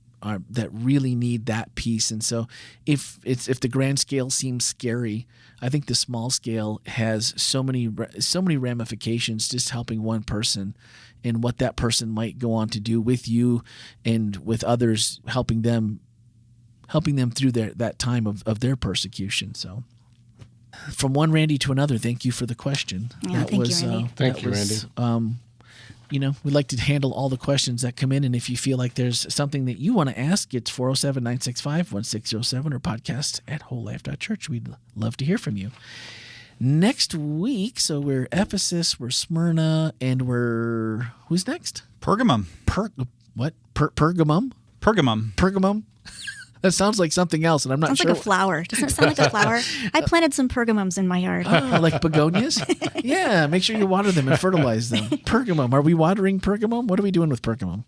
really need that piece. And so if the grand scale seems scary, I think the small scale has so many ramifications, just helping one person and what that person might go on to do with you and with others, helping them through that time of their persecution. So from one Randy to another, thank you for the question. Yeah, thank you, Randy. Thank you, Randy. We'd like to handle all the questions that come in. And if you feel like there's something that you want to ask, it's 407-965-1607 or podcast at WholeLife.church. We'd love to hear from you. Next week, so we're Ephesus, we're Smyrna, and who's next? Pergamum. Pergamum? Pergamum? That sounds like something else, and I'm not sure. Sounds like a flower. Doesn't it sound like a flower? I planted some pergamums in my yard. Oh, like begonias? Yeah, make sure you water them and fertilize them. Pergamum. Are we watering pergamum? What are we doing with pergamum?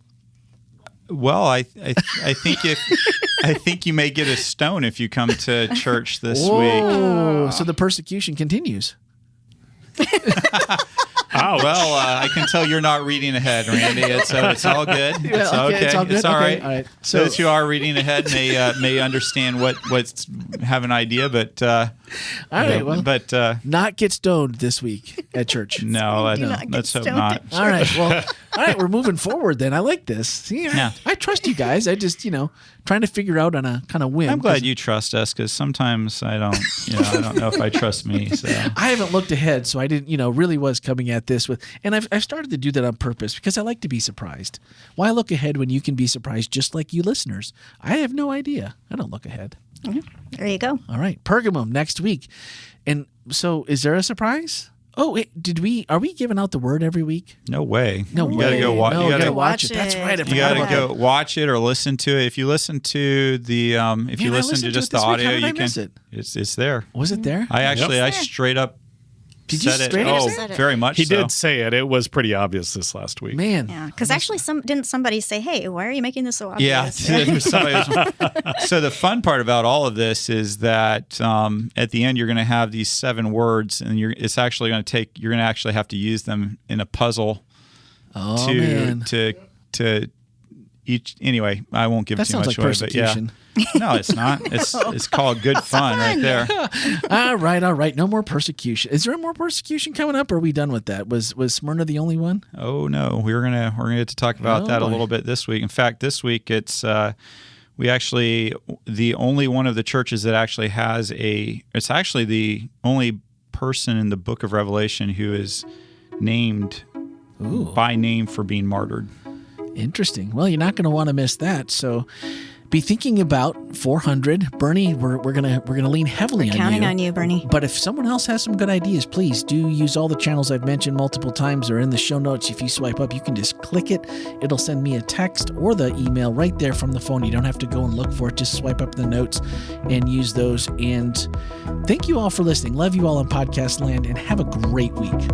Well, I think you may get a stone if you come to church this week. So the persecution continues. Ouch. Well, I can tell you're not reading ahead, Randy. It's all good. It's okay. It's all good. It's all right. All right. So those who are reading ahead may understand what's have an idea, but all right. Well, but not get stoned this week at church. No, let's hope not. All right. Well, all right. We're moving forward then. I like this. See, I trust you guys. I just trying to figure out on a kind of whim. I'm glad you trust us, because sometimes I don't. I don't know if I trust me. So I haven't looked ahead, so I didn't. Really was coming at this with, and I've started to do that on purpose because I like to be surprised. Why look ahead when you can be surprised, just like you listeners? I have no idea. I don't look ahead. Mm-hmm. There you go. All right, Pergamum next week, and so is there a surprise? Oh, are we giving out the word every week? No way. No way. You gotta go watch. No, you gotta watch it. That's right. You gotta go watch it or listen to it. If you listen to the, if you listen to just the audio, you can. It's there. Was it there? I straight up. Did you straight up said it? Very much. He did say it. It was pretty obvious this last week. Man. Yeah, because actually, didn't somebody say, "Hey, why are you making this so obvious?" Yeah. So the fun part about all of this is that at the end you're going to have these 7 words, and you're going to actually have to use them in a puzzle to Anyway, I won't give That too sounds much like away. But yeah, persecution. no, it's not. It's called good fun right there. All right. No more persecution. Is there more persecution coming up? Or are we done with that? Was Smyrna the only one? Oh no, we're gonna get to talk about that a little bit this week. In fact, this week it's we actually the only one of the churches that actually has it's actually the only person in the book of Revelation who is named by name for being martyred. Interesting. Well, you're not going to want to miss that. So be thinking about 400. Bernie, we're gonna lean heavily on you. Counting on you, Bernie. But if someone else has some good ideas, please do use all the channels I've mentioned multiple times or in the show notes. If you swipe up, you can just click it. It'll send me a text or the email right there from the phone. You don't have to go and look for it. Just swipe up the notes and use those. And thank you all for listening. Love you all in podcast land and have a great week.